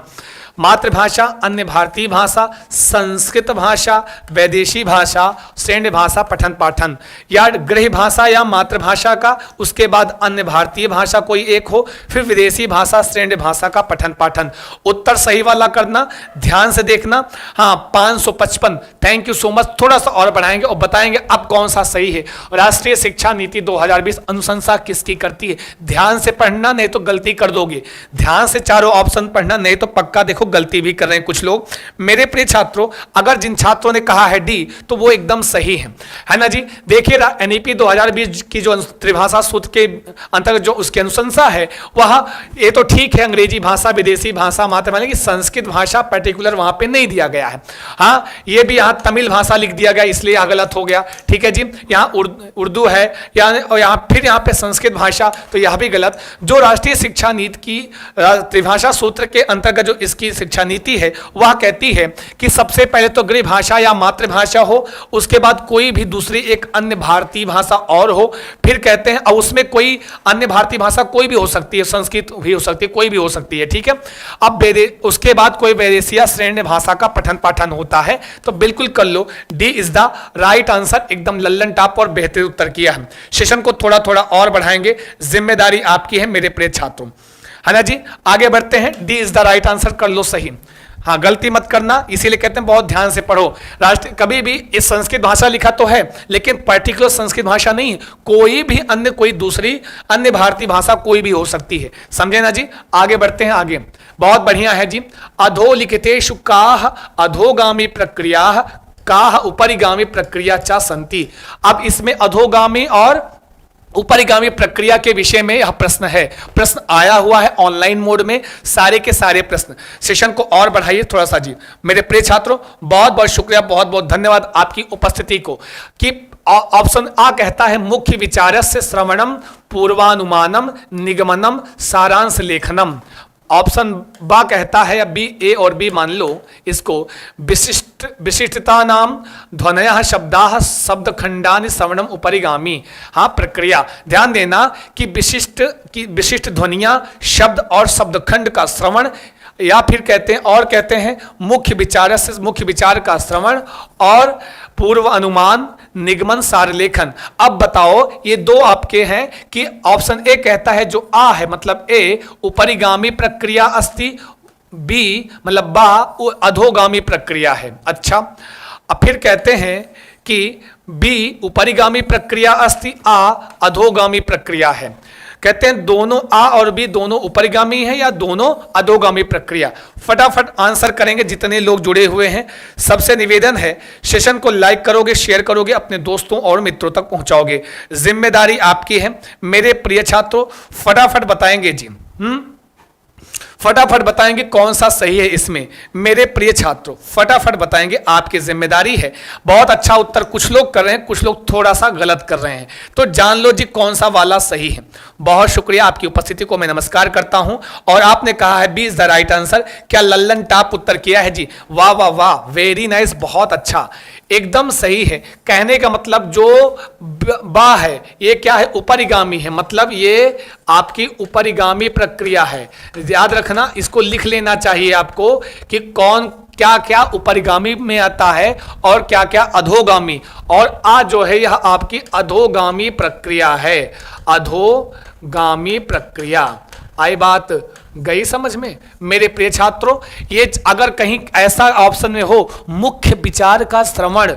मातृभाषा, अन्य भारतीय भाषा, संस्कृत भाषा, वैदेशी भाषा, श्रेण्य भाषा पठन पाठन, या गृह भाषा या मातृभाषा का, उसके बाद अन्य भारतीय भाषा कोई एक हो, फिर विदेशी भाषा श्रेण्य भाषा का पठन पाठन। उत्तर सही वाला करना, ध्यान से देखना। हाँ 555, थैंक यू सो मच। थोड़ा सा और बढ़ाएंगे और बताएंगे अब कौन सा सही है। राष्ट्रीय शिक्षा नीति 2020 अनुशंसा किसकी करती है? ध्यान से पढ़ना, नहीं तो गलती कर दोगे। ध्यान से चारों ऑप्शन पढ़ना, नहीं तो पक्का देखो गलती भी कर रहे हैं कुछ लोग। मेरे प्रिय छात्रों, अगर जिन छात्रों ने कहा है डी तो वो एकदम सही है ना जी। देखिए एनईपी 2020 की जो त्रिभाषा सूत्र के अंतर्गत जो उसकी अनुशंसा है वह ये तो ठीक है, अंग्रेजी भाषा, विदेशी भाषा, मात्र कि संस्कृत भाषा पर्टिकुलर वहां पे नहीं दिया गया है। हाँ ये भी यहाँ तमिल भाषा लिख दिया गया, इसलिए यह गलत हो गया। ठीक है जी, यहाँ उर्दू है और यहाँ फिर यहाँ पे संस्कृत भाषा, तो यह भी गलत। जो राष्ट्रीय शिक्षा नीति की त्रिभाषा सूत्र के अंतर्गत जो इसकी शिक्षा नीति है वह कहती है कि सबसे पहले तो गृह भाषा या मातृभाषा हो, उसके बाद कोई भी दूसरी एक अन्य भारतीय भाषा और हो, फिर कहते हैं और उसमें कोई अन्य भारतीय भाषा कोई भी हो सकती है, संस्कृत भी हो सकती है, कोई भी हो सकती है। ठीक है, अब उसके बाद कोई विदेशी या श्रेण्य भाषा का पठन पाठन होता है। तो बिल्कुल कर लो, D is the right answer. एकदम लल्लन टाप और बेहतर उत्तर किया है। सेशन को थोड़ा थोड़ा और बढ़ाएंगे, जिम्मेदारी आपकी है मेरे प्रिय छात्रों, है ना जी। आगे बढ़ते हैं, D is the right answer, कर लो सही। हाँ गलती मत करना, इसीलिए कहते हैं बहुत ध्यान से पढ़ो। राष्ट्र कभी भी इस संस्कृत भाषा लिखा तो है लेकिन पर्टिकुलर संस्कृत भाषा नहीं, कोई भी अन्य कोई दूसरी अन्य भारतीय भाषा कोई भी हो सकती है, समझे ना जी। आगे बढ़ते हैं, आगे बहुत बढ़िया है जी। अधोलिखितेषु काः अधोगामी प्रक्रिया काः उपरिगामी प्रक्रिया च सन्ति। अब इसमें अधोगामी और उपरिगामी प्रक्रिया के विषय में यह प्रश्न है। प्रश्न आया हुआ है ऑनलाइन मोड में, सारे के सारे प्रश्न। सेशन को और बढ़ाइए थोड़ा सा जी मेरे प्रिय छात्रों। बहुत बहुत शुक्रिया, बहुत बहुत धन्यवाद आपकी उपस्थिति को। कि ऑप्शन आ कहता है मुख्य विचारस्य श्रवणम पूर्वानुमानम निगमनम सारांश लेखनम। ऑप्शन बा कहता है, या बी, ए और बी मान लो इसको, विशिष्टता नाम ध्वनयः शब्दाः शब्दखंडानि श्रवणम उपरिगामी। हाँ प्रक्रिया, ध्यान देना कि विशिष्ट ध्वनियां, शब्द और शब्दखंड का श्रवण, या फिर कहते हैं मुख्य विचार का श्रवण और पूर्व अनुमान निगमन सार लेखन। अब बताओ ये दो आपके हैं कि ऑप्शन ए कहता है जो आ है मतलब ए उपरिगामी प्रक्रिया अस्ति, बी मतलब बा अधोगामी प्रक्रिया है। अच्छा, अब फिर कहते हैं कि बी उपरिगामी प्रक्रिया अस्ति, आ अधोगामी प्रक्रिया है। कहते हैं दोनों आ और बी दोनों उपरिगामी है या दोनों अधोगामी प्रक्रिया। फटाफट आंसर करेंगे जितने लोग जुड़े हुए हैं। सबसे निवेदन है सेशन को लाइक करोगे, शेयर करोगे, अपने दोस्तों और मित्रों तक पहुंचाओगे। जिम्मेदारी आपकी है मेरे प्रिय छात्रों। फटाफट बताएंगे जी, फटाफट बताएंगे कौन सा सही है इसमें। मेरे प्रिय छात्रों फटाफट बताएंगे, आपकी जिम्मेदारी है। बहुत अच्छा उत्तर कुछ लोग कर रहे हैं, कुछ लोग थोड़ा सा गलत कर रहे हैं, तो जान लो जी कौन सा वाला सही है। बहुत शुक्रिया, आपकी उपस्थिति को मैं नमस्कार करता हूं। और आपने कहा है B is the right answer. क्या लल्लन टाप उत्तर किया है जी? वाह वाह वाह, वेरी नाइस, बहुत अच्छा, एकदम सही है। कहने का मतलब जो बा है ये क्या है? उपरिगामी है, मतलब ये आपकी उपरिगामी प्रक्रिया है। याद रखना, इसको लिख लेना चाहिए आपको कि कौन क्या क्या उपरिगामी में आता है और क्या क्या अधोगामी। और आ जो है यह आपकी अधोगामी प्रक्रिया है, अधोगामी प्रक्रिया। आई बात गई समझ में मेरे प्रिय छात्रों? ये अगर कहीं ऐसा ऑप्शन में हो मुख्य विचार का श्रवण,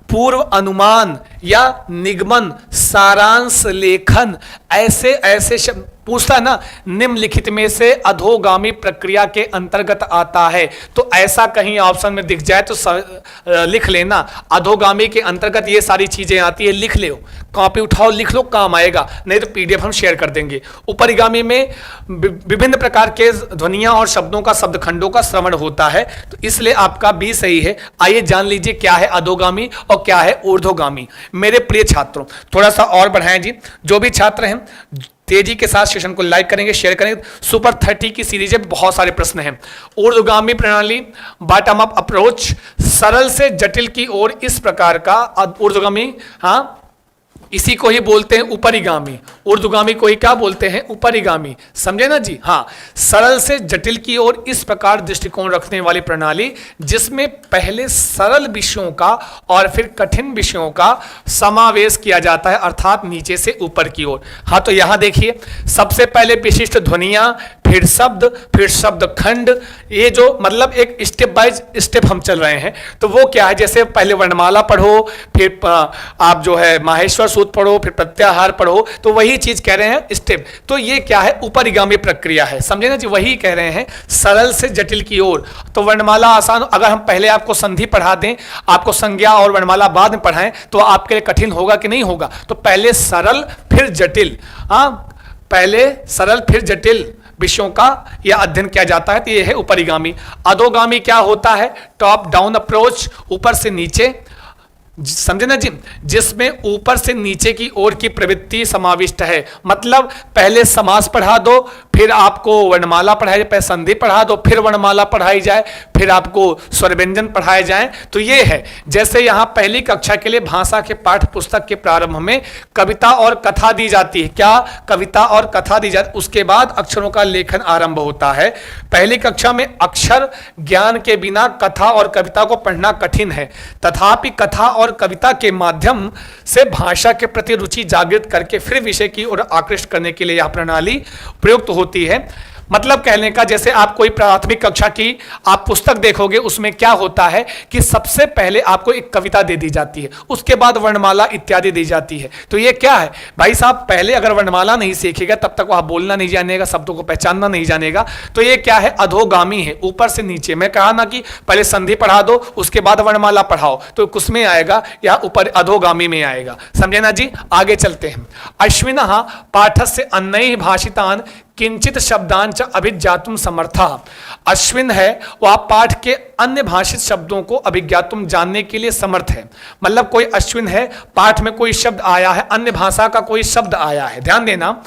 पूर्व अनुमान या निगमन सारांश लेखन, ऐसे ऐसे शब्द पूछता है ना, निम्नलिखित में से अधोगामी प्रक्रिया के अंतर्गत आता है, तो ऐसा कहीं ऑप्शन में दिख जाए तो लिख लेना अधोगामी के अंतर्गत ये सारी चीजें आती है। लिख लो, कॉपी उठाओ, लिख लो, काम आएगा, नहीं तो पीडीएफ हम शेयर कर देंगे। उपरिगामी में विभिन्न प्रकार के ध्वनियां और शब्दों का शब्दखंडों का श्रवण होता है, तो इसलिए आपका बी सही है। आइए जान लीजिए क्या है अधोगामी और क्या है ऊर्ध्वगामी। मेरे प्रिय छात्रों थोड़ा सा और बढ़ाएं जी, जो भी छात्र हैं तेजी के साथ सेशन को लाइक करेंगे, शेयर करेंगे। सुपर 30 की सीरीज में बहुत सारे प्रश्न हैं। ऊर्ध्वगामी प्रणाली, बॉटम अप अप्रोच, सरल से जटिल की ओर, इस प्रकार का ऊर्ध्वगामी इसी को ही बोलते हैं उपरिगामी। ऊर्ध्वगामी को ही क्या बोलते हैं? उपरिगामी। समझे ना जी? हाँ, सरल से जटिल की ओर इस प्रकार दृष्टिकोण रखने वाली प्रणाली जिसमें पहले सरल विषयों का और फिर कठिन विषयों का समावेश किया जाता है, अर्थात नीचे से ऊपर की ओर। हाँ, तो यहां देखिए, सबसे पहले विशिष्ट ध्वनियां, फिर शब्द खंड, ये जो मतलब एक स्टेप बाय स्टेप हम चल रहे हैं। तो वो क्या है, जैसे पहले वर्णमाला पढ़ो, फिर आप जो है माहेश्वर सूत्र पढ़ो, फिर प्रत्याहार पढ़ो, तो वही चीज कह रहे हैं स्टेप। तो ये क्या है? उपरिगामी प्रक्रिया है। समझे ना जी? वही कह रहे हैं सरल से जटिल की ओर। तो वर्णमाला आसान, अगर हम पहले आपको संधि पढ़ा दें, आपको संज्ञा और वर्णमाला बाद में पढ़ाएं, तो आपके लिए कठिन होगा कि नहीं होगा? तो पहले सरल फिर जटिल, हाँ, पहले सरल फिर जटिल विषयों का यह अध्ययन किया जाता है। तो यह है उपरिगामी। अधोगामी क्या होता है? टॉप डाउन अप्रोच, ऊपर से नीचे। समझे ना जी? जिसमें ऊपर से नीचे की ओर की प्रवृत्ति समाविष्ट है। मतलब पहले समास पढ़ा दो, फिर आपको वर्णमाला पढ़ाई जाए, पहले संधि पढ़ा दो, फिर वर्णमाला पढ़ाई जाए, फिर आपको स्वर व्यंजन पढ़ाए जाए। तो ये है, जैसे यहाँ पहली कक्षा के लिए भाषा के पाठ्य पुस्तक के प्रारंभ में कविता और कथा दी जाती है। क्या? कविता और कथा दी जाती है। उसके बाद अक्षरों का लेखन आरंभ होता है। पहली कक्षा में अक्षर ज्ञान के बिना कथा और कविता को पढ़ना कठिन है, तथापि कथा और कविता के माध्यम से भाषा के प्रति रुचि जागृत करके फिर विषय की ओर आकृष्ट करने के लिए यह प्रणाली प्रयुक्त होती है। मतलब कहने का, जैसे आप कोई प्राथमिक कक्षा की आप पुस्तक देखोगे, उसमें क्या होता है कि सबसे पहले आपको एक कविता दे दी जाती है, उसके बाद वर्णमाला इत्यादि दी जाती है। तो ये क्या है भाई साहब? पहले अगर वर्णमाला नहीं सीखेगा तब तक वह बोलना नहीं जानेगा, शब्दों को पहचानना नहीं जानेगा। तो ये क्या है? अधोगामी है, ऊपर से नीचे। मैं कहा ना कि पहले संधि पढ़ा दो, उसके बाद वर्णमाला पढ़ाओ, तो कुछ में आएगा या ऊपर अधोगामी में आएगा। समझे ना जी? आगे चलते हैं। अश्विनः पाठस्य अन्यैः भाषितान् किंचित शब्दांच अभिज्ञातुम समर्था। अश्विन है, वह पाठ के अन्य भाषित शब्दों को अभिज्ञातुम जानने के लिए समर्थ है। मतलब कोई अश्विन है, पाठ में कोई शब्द आया है, अन्य भाषा का कोई शब्द आया है, ध्यान देना,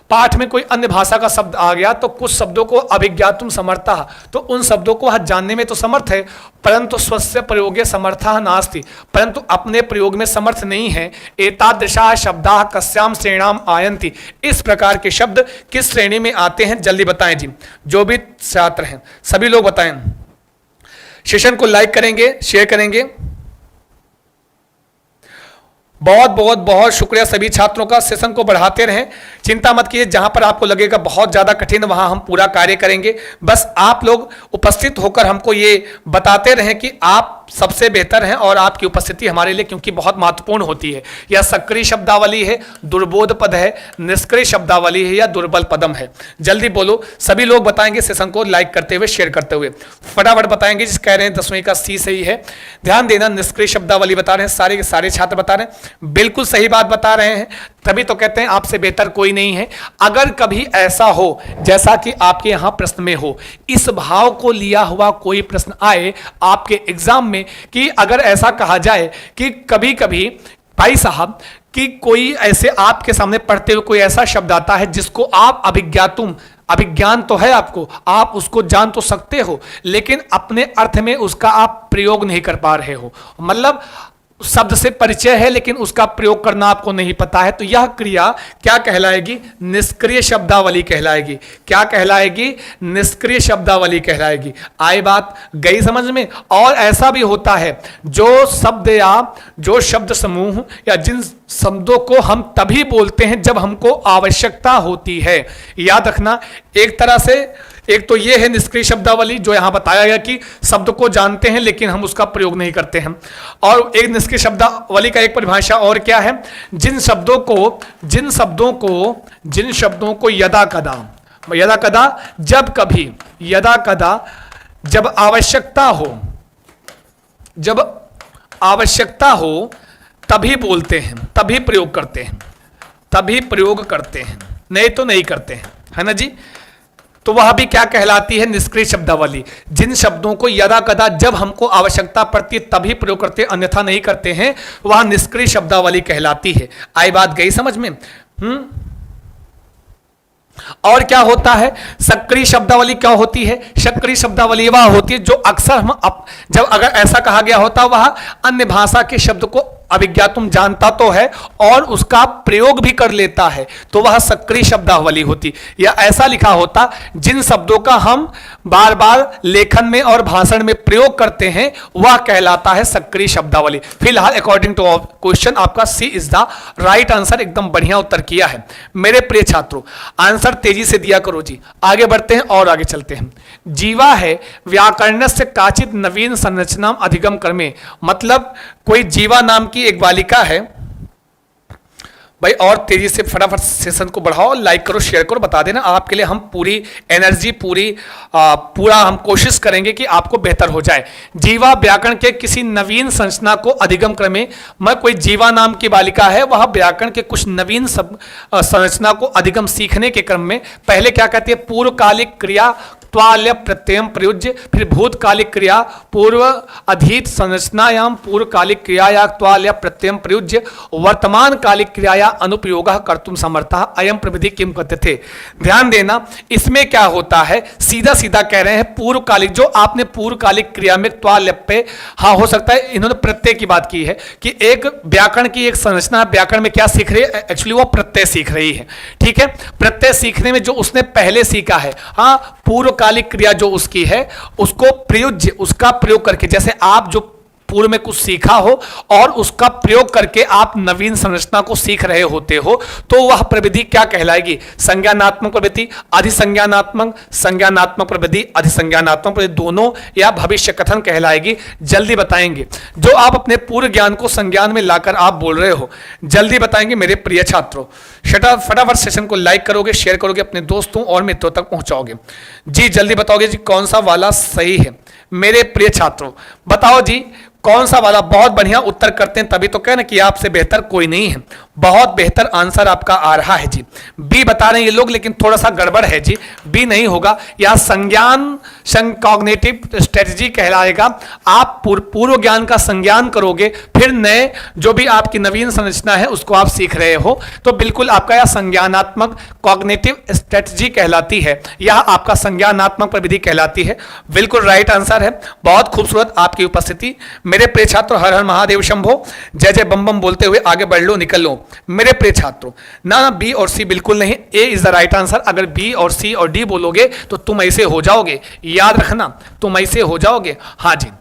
पाठ में कोई अन्य भाषा का शब्द आ गया, तो कुछ शब्दों को अभिज्ञातुम समर्था, तो उन शब्दों को वह जानने में तो समर्थ है, परंतु स्वस्य प्रयोगे समर्थः नास्ति, परंतु अपने प्रयोग में समर्थ नहीं है। एतादृशा शब्दाः कस्याम श्रेणाम आयन्ति। इस प्रकार के शब्द किस श्रेणी में आते हैं? जल्दी बताएं जी, जो भी छात्र हैं सभी लोग बताएं। सेशन को लाइक करेंगे, शेयर करेंगे। बहुत बहुत बहुत शुक्रिया सभी छात्रों का। सेशन को बढ़ाते रहें, चिंता मत कीजिए। जहां पर आपको लगेगा बहुत ज्यादा कठिन, वहां हम पूरा कार्य करेंगे। बस आप लोग उपस्थित होकर हमको ये बताते रहें कि आप सबसे बेहतर हैं और आपकी उपस्थिति हमारे लिए क्योंकि बहुत महत्वपूर्ण होती है। यह सक्रिय शब्दावली है, दुर्बोध पद है, निष्क्रिय शब्दावली है या दुर्बल पदम है? जल्दी बोलो, सभी लोग बताएंगे। सेशन को लाइक करते हुए, शेयर करते हुए फटाफट बताएंगे। जिस कह रहे हैं 10वीं का सी सही है, ध्यान देना। निष्क्रिय शब्दावली बता रहे हैं, सारे के सारे छात्र बता रहे हैं, बिल्कुल सही बात बता रहे हैं। तभी तो कहते हैं आपसे बेहतर कोई नहीं है। अगर कभी ऐसा हो जैसा कि आपके यहां प्रश्न में हो, इस भाव को लिया हुआ कोई प्रश्न आए आपके एग्जाम में, कि अगर ऐसा कहा जाए कि कभी कभी भाई साहब कि कोई ऐसे आपके सामने पढ़ते हुए कोई ऐसा शब्द आता है जिसको आप अभिज्ञान तो है आपको, आप उसको जान तो सकते हो, लेकिन अपने अर्थ में उसका आप प्रयोग नहीं कर पा रहे हो। मतलब शब्द से परिचय है लेकिन उसका प्रयोग करना आपको नहीं पता है, तो यह क्रिया क्या कहलाएगी? निष्क्रिय शब्दावली कहलाएगी। क्या कहलाएगी? निष्क्रिय शब्दावली कहलाएगी। आई बात गई समझ में? और ऐसा भी होता है जो शब्द या जो शब्द समूह या जिन शब्दों को हम तभी बोलते हैं जब हमको आवश्यकता होती है। याद रखना, एक तरह से एक तो ये है निष्क्रिय शब्दावली जो यहां बताया गया कि शब्द को जानते हैं लेकिन हम उसका प्रयोग नहीं करते हैं। और एक निष्क्रिय शब्दावली का एक परिभाषा और क्या है? जिन शब्दों को यदा कदा जब कभी, यदा कदा जब आवश्यकता हो तभी बोलते हैं, तभी प्रयोग करते हैं, नहीं तो नहीं करते हैं, है ना जी? तो वह भी क्या कहलाती है? निष्क्रिय शब्दावली। जिन शब्दों को यदा कदा जब हमको आवश्यकता पड़ती है तभी प्रयोग करते हैं, अन्यथा नहीं करते हैं, वह निष्क्रिय शब्दावली कहलाती है। आई बात गई समझ में? और क्या होता है? सक्रिय शब्दावली क्या होती है? सक्रिय शब्दावली वह होती है जो अक्सर हम जब अगर ऐसा कहा गया होता वह अन्य भाषा के शब्द को अभिज्ञा तुम जानता तो है और उसका प्रयोग भी कर लेता है तो वह सक्रिय शब्दावली होती, या ऐसा लिखा होता जिन शब्दों का हम बार बार लेखन में और भाषण में प्रयोग करते हैं वह कहलाता है सक्रिय शब्दावली। फिलहाल अकॉर्डिंग टू क्वेश्चन आपका सी इज द राइट आंसर। एकदम बढ़िया उत्तर किया है मेरे प्रिय छात्रों, आंसर तेजी से दिया करो जी। आगे बढ़ते हैं और आगे चलते हैं। जीवा है व्याकरणस्य काचित नवीन संरचना अधिगम कर्मे, मतलब कोई जीवा नाम की एक बालिका है। भाई और तेजी से फटाफट सेशन को बढ़ाओ, लाइक करो, शेयर करो, बता देना। आपके लिए हम पूरी एनर्जी पूरा हम कोशिश करेंगे कि आपको बेहतर हो जाए। जीवा व्याकरण के किसी नवीन संरचना को अधिगम क्रमे, मैं कोई जीवा नाम की बालिका है, वह व्याकरण के कुछ नवीन संरचना को अधिगम सीखने के क्रम में पहले क्या कहती है, पूर्वकालिक क्रिया त्वाल्य प्रत्ययम प्रयुज्य, फिर भूतकालिक क्रिया पूर्व अधीत संरचनायाम पूर्वकालिक क्रियाया त्वाल्य प्रत्ययम प्रयुज्य वर्तमान कालिक क्रियाया अनुपयोग कर्तुम समर्थः अयम प्रविधि किम कहते थे। ध्यान देना, इसमें क्या होता है, सीधा सीधा कह रहे हैं पूर्वकालिक, जो आपने पूर्वकालिक क्रिया में त्वाल्य पे, हाँ हो सकता है इन्होंने प्रत्यय की बात की है कि एक व्याकरण की एक संरचना, व्याकरण में क्या सीख रही है, एक्चुअली वो प्रत्यय सीख रही है। ठीक है, प्रत्यय सीखने में जो उसने पहले सीखा है, हाँ पूर्वकालिक क्रिया जो उसकी है उसको प्रयुज्य, उसका प्रयोग करके, जैसे आप जो पूर्व में कुछ सीखा हो और उसका प्रयोग करके आप नवीन संरचना को सीख रहे होते हो, तो वह प्रविधि क्या कहलाएगी, संज्ञानात्मक प्रविधि, अधिसंज्ञानात्मक, संज्ञानात्मक प्रविधि, अधिसंज्ञानात्मक प्रविधि दोनों, या भविष्य कथन कहलाएगी। जल्दी बताएंगे, जो आप अपने पूर्व ज्ञान को संज्ञान में लाकर आप बोल रहे हो, जल्दी बताएंगे मेरे प्रिय छात्रों। फटाफट सेशन को लाइक करोगे, शेयर करोगे, अपने दोस्तों और मित्रों तक पहुंचाओगे जी। जल्दी बताओगे जी कौन सा वाला सही है मेरे प्रिय छात्रों, बताओ जी कौन सा वाला। बहुत बढ़िया उत्तर करते हैं, तभी तो कहना कि आपसे बेहतर कोई नहीं है। बहुत बेहतर आंसर आपका आ रहा है जी। बी बता रहे हैं ये लोग, लेकिन थोड़ा सा गड़बड़ है जी, बी नहीं होगा। यह संज्ञान कॉग्निटिव स्ट्रेटजी कहलाएगा। आप पूर्व ज्ञान का संज्ञान करोगे, फिर नए जो भी आपकी नवीन संरचना है उसको आप सीख रहे हो, तो बिल्कुल आपका यह संज्ञानात्मक कॉग्निटिव स्ट्रेटजी कहलाती है, यह आपका संज्ञानात्मक प्रविधि कहलाती है। बिल्कुल राइट आंसर है। बहुत खूबसूरत आपकी उपस्थिति मेरे प्रिय छात्रों। हर हर महादेव शंभो, जय जय बम बम बोलते हुए आगे बढ़ लो, निकल लो मेरे प्रिय छात्रों। ना बी और सी बिल्कुल नहीं, ए इज द राइट आंसर। अगर बी और सी और डी बोलोगे तो तुम ऐसे हो जाओगे, याद रखना तुम ऐसे हो जाओगे। हाँ जी,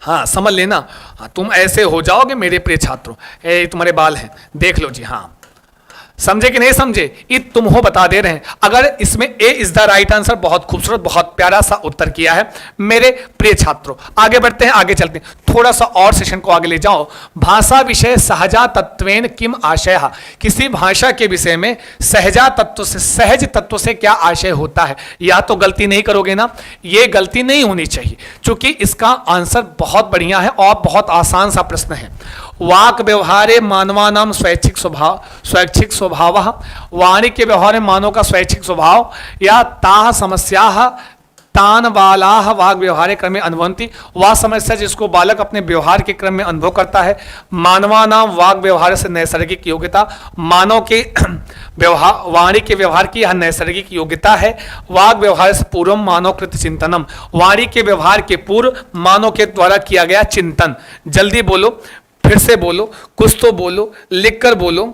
हाँ समझ लेना, हाँ तुम ऐसे हो जाओगे मेरे प्रिय छात्रों। ए तुम्हारे बाल हैं, देख लो जी। हाँ समझे कि नहीं समझे, ये तुम हो बता दे रहे हैं। अगर इसमें ए इज द राइट आंसर, बहुत खूबसूरत बहुत प्यारा सा उत्तर किया है मेरे प्रिय छात्रों। आगे बढ़ते हैं, आगे चलते हैं, थोड़ा सा और सेशन को आगे ले जाओ। भाषा विषय सहजा तत्वेन किम आशय, किसी भाषा के विषय में सहजा तत्व से, सहज तत्व से क्या आशय होता है। या तो गलती नहीं करोगे ना, ये गलती नहीं होनी चाहिए, क्योंकि इसका आंसर बहुत बढ़िया है और बहुत आसान सा प्रश्न है। वाक व्यवहारे मानवानाम स्वैच्छिक स्वभाव, वाणी के व्यवहार में मानव का स्वैच्छिक स्वभाव, या ताह समस्या तान बालाह वाग व्यवहार क्रम में अनुभवंती, वह समस्या जिसको बालक अपने व्यवहार के क्रम में अनुभव करता है। मानवानाम वाग व्यवहार से नैसर्गिक योग्यता, मानव के व्यवहार, वाणी के व्यवहार की यह नैसर्गिक योग्यता है। वाग व्यवहार से पूर्व मानव कृत चिंतनम, वाणी के व्यवहार के पूर्व मानव के द्वारा किया गया चिंतन। जल्दी बोलो, फिर से बोलो, कुछ तो बोलो, लिखकर बोलो।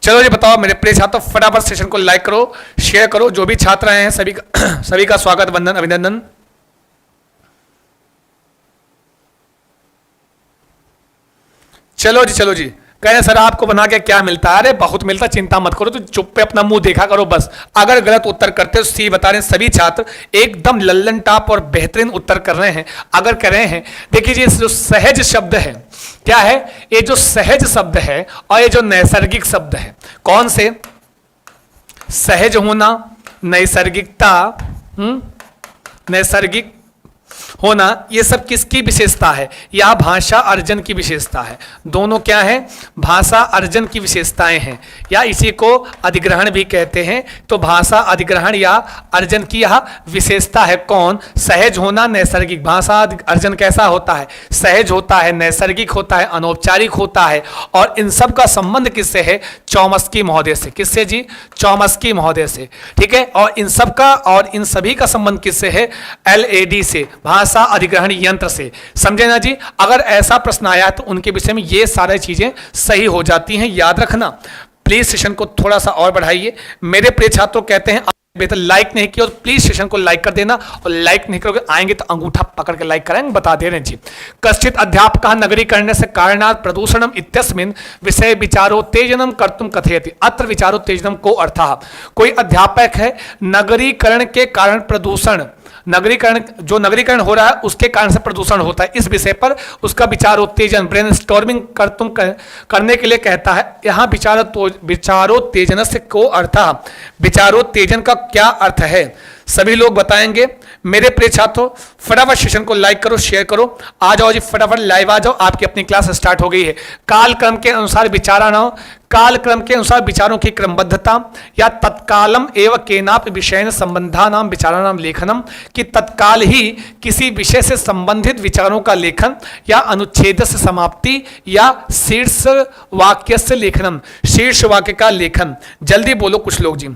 चलो जी बताओ मेरे प्रिय छात्रों, फटाफट सेशन को लाइक करो, शेयर करो। जो भी छात्र आए हैं सभी का स्वागत, वंदन, अभिनंदन। चलो जी, चलो जी। कह रहे सर आपको बना के क्या मिलता है, अरे बहुत मिलता, चिंता मत करो, तो चुप पे अपना मुंह देखा करो बस। अगर गलत उत्तर करते हो, सी बता रहे हैं सभी छात्र एकदम लल्लन टाप और बेहतरीन उत्तर कर रहे हैं। अगर कर रहे हैं, देखिए जी जो सहज शब्द है, क्या है ये जो सहज शब्द है और ये जो नैसर्गिक शब्द है, कौन से, सहज होना, नैसर्गिकता, नैसर्गिक होना, ये सब किसकी विशेषता है, या भाषा अर्जन की विशेषता है। दोनों क्या है, भाषा अर्जन की विशेषताएं हैं, या इसी को अधिग्रहण भी कहते हैं। तो भाषा अधिग्रहण या अर्जन की यह विशेषता है। कौन, सहज होना, नैसर्गिक। भाषा अर्जन कैसा होता है, सहज होता है, नैसर्गिक होता है, अनौपचारिक होता है। और इन सब का संबंध किससे है, चौमस्की महोदय से। किससे जी, चौमस्की महोदय से। ठीक है, और इन सब का और इन सभी का संबंध किससे है, LAD से। भाषा अधिग्रहण यंत्र से। समझे ना जी? अगर ऐसा प्रश्न आया तो उनके विषय में ये सारी चीजें सही हो जाती हैं, याद रखना। प्लीज सेशन को थोड़ा सा और बढ़ाइए। मेरे प्रिय छात्रों कहते हैं बेहतर लाइक नहीं किया तो प्लीज सेशन को लाइक कर देना, और लाइक नहीं करोगे आएंगे तो अंगूठा पकड़ के लाइक करेंगे, बता दे रहे हैं जी। कश्चित अध्यापकः नगरीकरण से कारणात् प्रदूषणम इत्यस्मिन् विषय विचारोत्तेजनम कर्तुम कथयति। अत्र विचारोत्तेजनम को अर्थः, कोई अध्यापक है, नगरीकरण के कारण प्रदूषण, जो नगरीकरण हो रहा है उसके कारण से प्रदूषण होता है, इस विषय पर उसका विचारोत्तेजन ब्रेनस्टॉर्मिंग करने के लिए कहता है। यहाँ विचारोत्तेजन से को अर्थ, विचारोत्तेजन का क्या अर्थ है सभी लोग बताएंगे। मेरे प्रिय छात्रों फटाफट सेशन को लाइक करो, शेयर करो, आ जाओ जी, फटाफट लाइव आ जाओ, आपकी अपनी क्लास स्टार्ट हो गई है। कालक्रम के अनुसार विचाराणाम, कालक्रम के अनुसार विचारों की क्रमबद्धता, या तत्कालम एवं केनापि विषयन संबंधानाम विचाराणाम लेखनम, कि तत्काल ही किसी विषय से संबंधित विचारों का लेखन, या अनुच्छेद से समाप्ति, या शीर्ष वाक्य से लेखनम, शीर्ष वाक्य का लेखन। जल्दी बोलो कुछ लोग जी।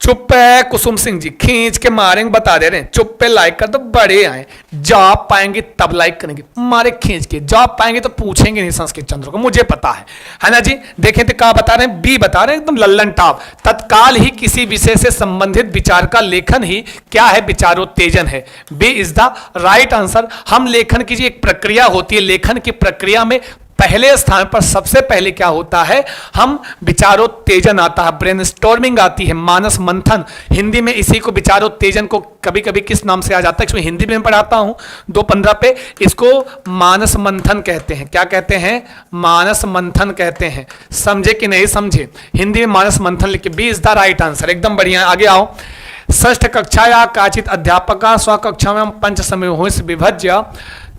चुप है कुसुम सिंह जी, खींच के मारेंगे, बता दे रहे हैं। चुप पे लाइक कर दो, बड़े आए, जॉब पाएंगे तब लाइक करेंगे, मारे खींच के। जॉब पाएंगे तो पूछेंगे नहीं संस्कृत चंद्र को, मुझे पता है ना जी। देखें तो क्या बता रहे हैं, बी बता रहे हैं एकदम लल्लन टॉप। तत्काल ही किसी विषय से संबंधित विचार का लेखन ही क्या है, विचारोत्तेजन है। B is the right answer. हम लेखन की जी एक प्रक्रिया होती है, लेखन की प्रक्रिया में पहले स्थान पर सबसे पहले क्या होता है, हम विचारोत्तेजन आता है, ब्रेनस्टॉर्मिंग आती है, मानस मंथन। हिंदी में इसी को विचारोत्तेजन को कभी कभी किस नाम से आ जाता है, इसमें हिंदी में पढ़ाता हूं 2:15 पे, इसको मानस मंथन कहते हैं। क्या कहते हैं? मानस मंथन कहते हैं। समझे कि नहीं समझे? हिंदी में मानस मंथन लिखे। B is the right answer, एकदम बढ़िया। आगे आओ। षष्ठ कक्षाया काचित अध्यापका स्वकक्षा में पंच समूहों से विभज्य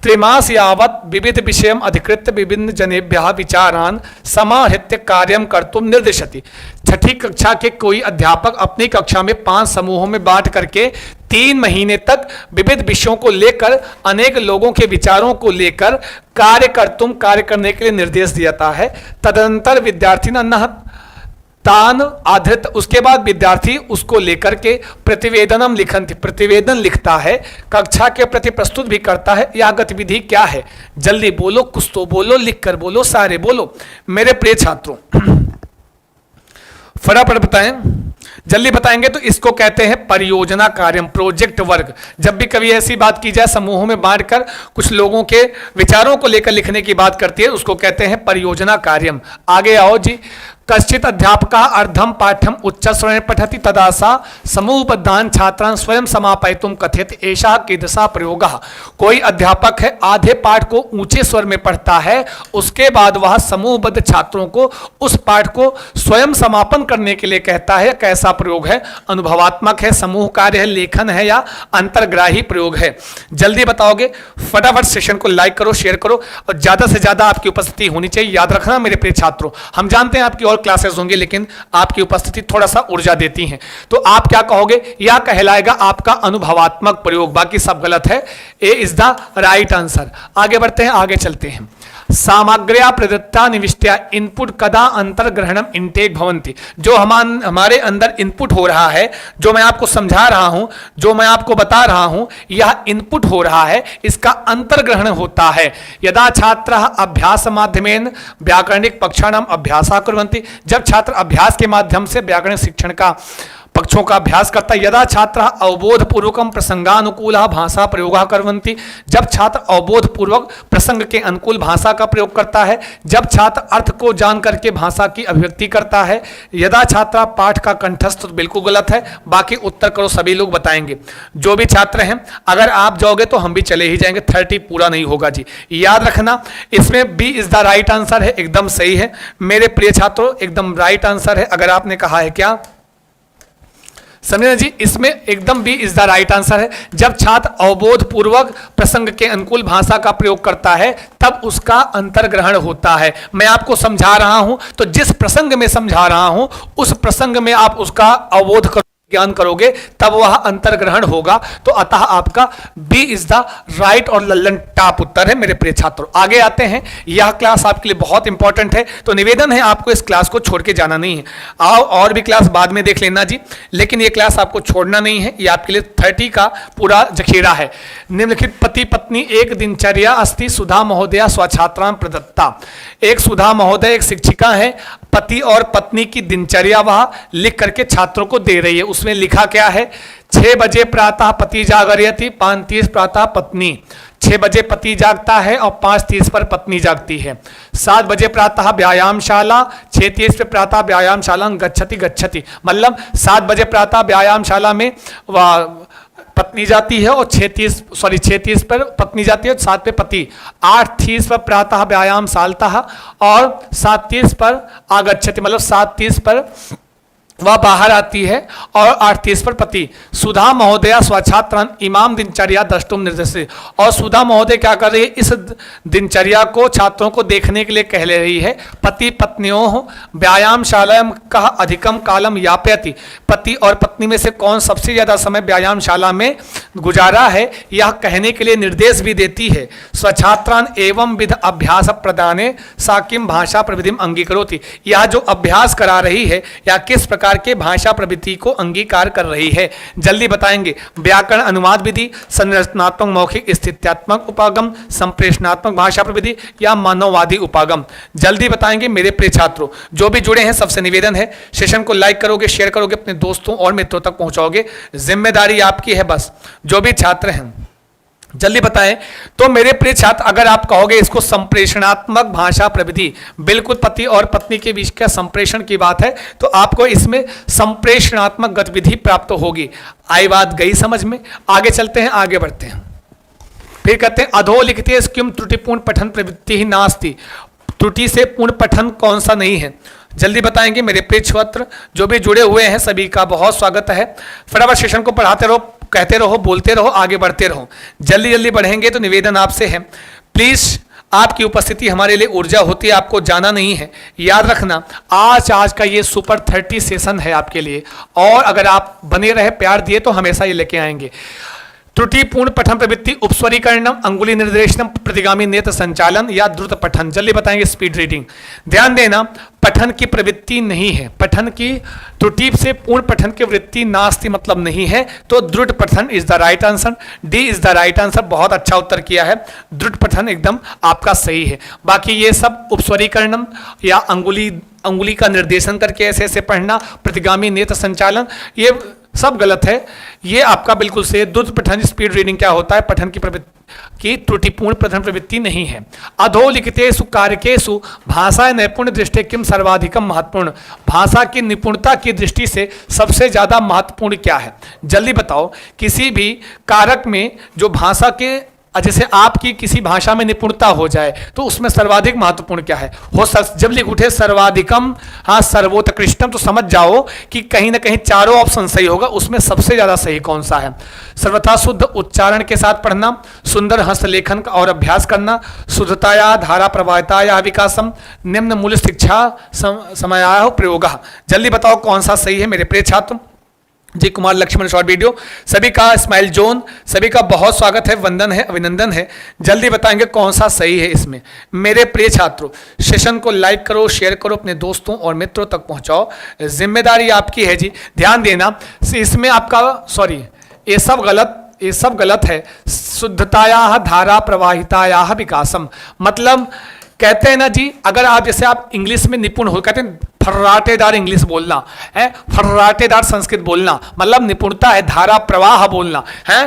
त्रिमास यावत विविध विषय अधिकृत विभिन्न जनेभ्यः विचारान समाहृत्य कार्यम कर्तुम निर्दिशति। छठी कक्षा के कोई अध्यापक अपनी कक्षा में 5 समूहों में बांट करके 3 महीने तक विविध विषयों को लेकर अनेक लोगों के विचारों को लेकर कार्य करने के लिए निर्देश दिया है। तदनंतर विद्यार्थी न तान आधृत, उसके बाद विद्यार्थी उसको लेकर के प्रतिवेदनम लिखन थी, प्रतिवेदन लिखता है, कक्षा के प्रति प्रस्तुत भी करता है। यह गतिविधि क्या है? जल्दी बोलो, कुछ तो बोलो, लिख कर बोलो, सारे बोलो मेरे प्रिय छात्रों, फटाफट बताएं। जल्दी बताएंगे तो इसको कहते हैं परियोजना कार्यम, प्रोजेक्ट वर्क। जब भी कभी ऐसी बात की जाए समूहों में बांटकर कुछ लोगों के विचारों को लेकर लिखने की बात करती है, उसको कहते हैं परियोजना कार्यम। आगे आओ जी। कश्चित अध्यापकः अर्धम पाठ्यम उच्च स्वरेण पठति तदा सा समूहबद्धान छात्रान् स्वयं समापयितुम कथयति, एषः कीदृशः प्रयोगः। कोई अध्यापक है, आधे पाठ को ऊंचे स्वर में पढ़ता है, उसके बाद वह समूहबद्ध छात्रों को उस पाठ को स्वयं समापन करने के लिए कहता है। कैसा प्रयोग है? अनुभवात्मक है, समूह कार्य है, लेखन है, या अंतर्ग्राही प्रयोग है? जल्दी बताओगे। फटाफट सेशन को लाइक करो, शेयर करो, और ज्यादा से ज्यादा आपकी उपस्थिति होनी चाहिए। याद रखना मेरे प्रिय छात्रों, हम जानते हैं आपकी और क्लासेस होंगी, लेकिन आपकी उपस्थिति थोड़ा सा ऊर्जा देती हैं। तो आप क्या कहोगे? यह कहलाएगा आपका अनुभवात्मक प्रयोग, बाकी सब गलत है। ए इज द राइट आंसर। आगे बढ़ते हैं, आगे चलते हैं। सामग्र्या प्रदत्ता निविष्टया इनपुट कदा अंतर्ग्रहणम इनटेक भवन्ति। जो हमारे अंदर इनपुट हो रहा है, जो मैं आपको समझा रहा हूं, जो मैं आपको बता रहा हूं, यह इनपुट हो रहा है, इसका अंतर्ग्रहण होता है। यदा छात्रः अभ्यास माध्यमेन व्याकरणिक पक्षाणाम अभ्यासः कुर्वन्ति, जब छात्र अभ्यास के माध्यम से व्याकरण शिक्षण का पक्षों का अभ्यास करता है। यदा छात्र अवबोध पूर्वकम प्रसंगानुकूल भाषा प्रयोग करवन्ति, जब छात्र अवबोध पूर्वक प्रसंग के अनुकूल भाषा का प्रयोग करता है, जब छात्र अर्थ को जान करके भाषा की अभिव्यक्ति करता है। यदा छात्र पाठ का कंठस्थ, तो बिल्कुल गलत है, बाकी उत्तर करो, सभी लोग बताएंगे। जो भी छात्र हैं, अगर आप जाओगे तो हम भी चले ही जाएंगे, 30 पूरा नहीं होगा जी, याद रखना। इसमें B is the right answer है, एकदम सही है मेरे प्रिय छात्रों, एकदम राइट आंसर है। अगर आपने कहा है क्या समझे जी, इसमें एकदम B is the right answer है। जब छात्र अवबोध पूर्वक प्रसंग के अनुकूल भाषा का प्रयोग करता है, तब उसका अंतर्ग्रहण होता है। मैं आपको समझा रहा हूं, तो जिस प्रसंग में समझा रहा हूं, उस प्रसंग में आप उसका अवबोध करो, ज्ञान करोगे तब वह अंतर्ग्रहण होगा। तो अतः आपका बी इज द राइट और लल्लन टॉप उत्तर है मेरे प्रिय छात्रों। आगे आते हैं, यह क्लास आपके लिए बहुत इंपॉर्टेंट है, तो निवेदन है आपको इस क्लास को छोड़ के जाना नहीं है। आओ और भी क्लास बाद में देख लेना जी, लेकिन यह क्लास आपको छोड़ना नहीं है, यह आपके लिए 30 का पूरा जखीरा है। निम्नलिखित पति पत्नी एक दिनचर्या अस्ति सुधा महोदया स्वछात्रां प्रदत्ता। एक सुधा महोदय एक शिक्षिका है, पति और पत्नी की दिनचर्या वह लिख करके छात्रों को दे रही है। उसमें लिखा क्या है, 6 बजे प्रातः पति जागरयति 5:30 प्रातः पत्नी। 6 बजे पति जागता है और 5:30 पर पत्नी जागती है। 7 बजे प्रातः व्यायामशाला, 6:30 पे प्रातः व्यायामशाला गच्छति, मतलब 7 बजे प्रातः व्यायामशाला में वह पत्नी जाती है और 6:30 पर पत्नी जाती है और 7 पे पति। 8:30 पर प्रातः व्यायाम शालतः और 7:30 पर आगच्छति, मतलब 7:30 पर वह बाहर आती है और 8:30 पर पति। सुधा महोदया स्वछात्रान इमाम दिनचर्या द्रष्टुम निर्देशित। और सुधा महोदय क्या कर रही है, इस दिनचर्या को छात्रों को देखने के लिए कह ले रही है। पति पत्नियों व्यायामशाला का अधिकम कालम यापयति। पति और पत्नी में से कौन सबसे ज्यादा समय व्यायामशाला में गुजारा है, यह कहने के लिए निर्देश भी देती है। स्वछात्रान एवं विध अभ्यास प्रदाने साकिम भाषा प्रविधिम अंगीकरोति। यह जो अभ्यास करा रही है या किस प्रकार के भाषा प्रवृत्ति को अंगीकार कर रही है, जल्दी बताएंगे। व्याकरण अनुवाद विधि, संरचनात्मक मौखिक स्थित्यात्मक उपागम, संप्रेषणात्मक भाषा प्रविधि या मानववादी उपागम, जल्दी बताएंगे मेरे प्रिय छात्रों। जो भी जुड़े हैं सबसे निवेदन है, सेशन को लाइक करोगे, शेयर करोगे, अपने दोस्तों और मित्रों तक पहुंचाओगे, जिम्मेदारी आपकी है। बस जो भी छात्र हैं जल्दी बताएं। तो मेरे प्रिय छात्र, अगर आप कहोगे इसको संप्रेषणात्मक भाषा प्रविधि, बिल्कुल पति और पत्नी के बीच का संप्रेषण की बात है, तो आपको इसमें संप्रेषणात्मक गतिविधि प्राप्त होगी। आई बात गई समझ में? आगे चलते हैं, आगे बढ़ते हैं। फिर कहते हैं अधो लिखते किम त्रुटिपूर्ण पठन प्रवृत्ति ही नास्ति। त्रुटि से पूर्ण पठन कौन सा नहीं है, जल्दी बताएंगे मेरे प्रिय छात्र। जो भी जुड़े हुए हैं सभी का बहुत स्वागत है। फटाफट सेशन को पढ़ाते रहो, कहते रहो, बोलते रहो, आगे बढ़ते रहो। जल्दी जल्दी बढ़ेंगे तो निवेदन आपसे है, प्लीज आपकी उपस्थिति हमारे लिए ऊर्जा होती है, आपको जाना नहीं है। याद रखना आज का ये सुपर 30 सेशन है आपके लिए, और अगर आप बने रहे, प्यार दिए तो हमेशा ये लेके आएंगे। त्रुटिपूर्ण पठन प्रवृत्ति उपस्वरीकरणम, अंगुली निर्देशनम, प्रतिगामी नेत्र संचालन या द्रुत पठन, जल्दी बताएंगे स्पीड रीडिंग। ध्यान देना, पठन की प्रवृत्ति नहीं है, पठन की त्रुटि से पूर्ण पठन की वृत्ति नास्ति मतलब नहीं है, तो द्रुत पठन is the right answer. D is the right answer, बहुत अच्छा उत्तर किया है, द्रुत पठन एकदम आपका सही है। बाकी ये सब उपस्वरीकरणम या अंगुली का निर्देशन करके ऐसे ऐसे पढ़ना, प्रतिगामी नेत्र संचालन, ये सब गलत है। ये आपका बिल्कुल से द्रुत पठन स्पीड रीडिंग क्या होता है, पठन की प्रवृत्ति की त्रुटिपूर्ण पठन प्रवृत्ति नहीं है। अधोलिखितेषु कारकेषु भाषा नैपुण्य दृष्टि किम सर्वाधिकम महत्वपूर्ण। भाषा की निपुणता की दृष्टि से सबसे ज्यादा महत्वपूर्ण क्या है, जल्दी बताओ। किसी भी कारक में जो भाषा के, जैसे आपकी किसी भाषा में निपुणता हो जाए तो उसमें सर्वाधिक महत्वपूर्ण क्या है, हो जब लिख उठे सर्वाधिकम, हाँ सर्वोत्कृष्टम, तो समझ जाओ कि कहीं ना कहीं चारों ऑप्शन सही होगा, उसमें सबसे ज्यादा सही कौन सा है। सर्वथा शुद्ध उच्चारण के साथ पढ़ना, सुंदर हस्तलेखन का और अभ्यास करना, शुद्धताया धारा प्रवाहताया विकासम, निम्न मूल्य शिक्षा समया प्रयोग, जल्दी बताओ कौन सा सही है मेरे प्रिय छात्र। जी कुमार लक्ष्मण शॉर्ट वीडियो, सभी का स्माइल जोन, सभी का बहुत स्वागत है, वंदन है, अभिनंदन है। जल्दी बताएंगे कौन सा सही है इसमें मेरे प्रिय छात्रों। सेशन को लाइक करो, शेयर करो, अपने दोस्तों और मित्रों तक पहुंचाओ, जिम्मेदारी आपकी है जी। ध्यान देना इसमें आपका, सॉरी ये सब गलत है। शुद्धताया धारा प्रवाहिताया विकासम, मतलब कहते हैं ना जी, अगर आप जैसे आप इंग्लिश में निपुण हो, कहते हैं फर्राटेदार इंग्लिश बोलना है, फर्राटेदार संस्कृत बोलना, मतलब निपुणता है, धारा प्रवाह बोलना है,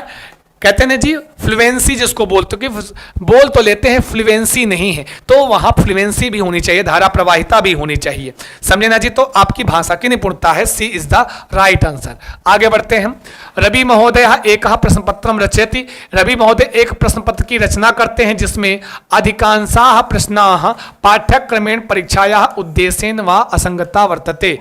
कहते हैं जी फ्लुएंसी जिसको बोलते, कि बोल तो लेते हैं, फ्लुएंसी नहीं है, तो वहां फ्लुएंसी भी होनी चाहिए, धारा प्रवाहिता भी होनी चाहिए, समझे ना जी। तो आपकी भाषा की निपुणता है, सी इज द राइट आंसर। आगे बढ़ते हैं। रवि महोदय एक प्रश्न पत्रम रचयति। रवि महोदय एक प्रश्न पत्र की रचना करते हैं जिसमें अधिकांशाः प्रश्नाः पाठ्यक्रमेण परीक्षायाः उद्देश्येन वा असंगता वर्तते।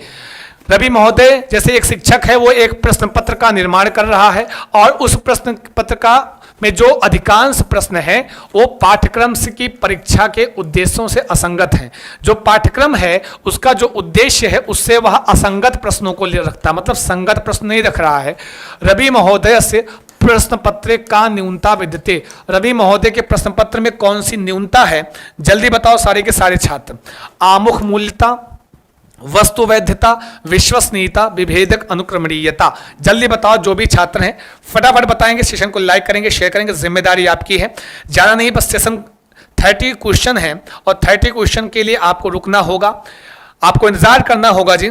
रवि महोदय जैसे एक शिक्षक है, वो एक प्रश्न पत्र का निर्माण कर रहा है और उस प्रश्न पत्र का में जो अधिकांश प्रश्न हैं वो पाठ्यक्रम की परीक्षा के उद्देश्यों से असंगत हैं। जो पाठ्यक्रम है उसका जो उद्देश्य है उससे वह असंगत प्रश्नों को ले रखता है, मतलब संगत प्रश्न नहीं रख रहा है। रवि महोदय से प्रश्न पत्र का न्यूनता विद्यते। रवि महोदय के प्रश्न पत्र में कौन सी न्यूनता है, जल्दी बताओ सारे के सारे छात्र। आमुख मूल्यता, वस्तु वैधता, विश्वसनीयता, विभेदक अनुक्रमणीयता। जल्दी बताओ जो भी छात्र हैं फटाफट बताएंगे। सेशन को लाइक करेंगे, शेयर करेंगे, जिम्मेदारी आपकी है। ज्यादा नहीं, बस सेशन 30 क्वेश्चन है और 30 क्वेश्चन के लिए आपको रुकना होगा, आपको इंतजार करना होगा जी।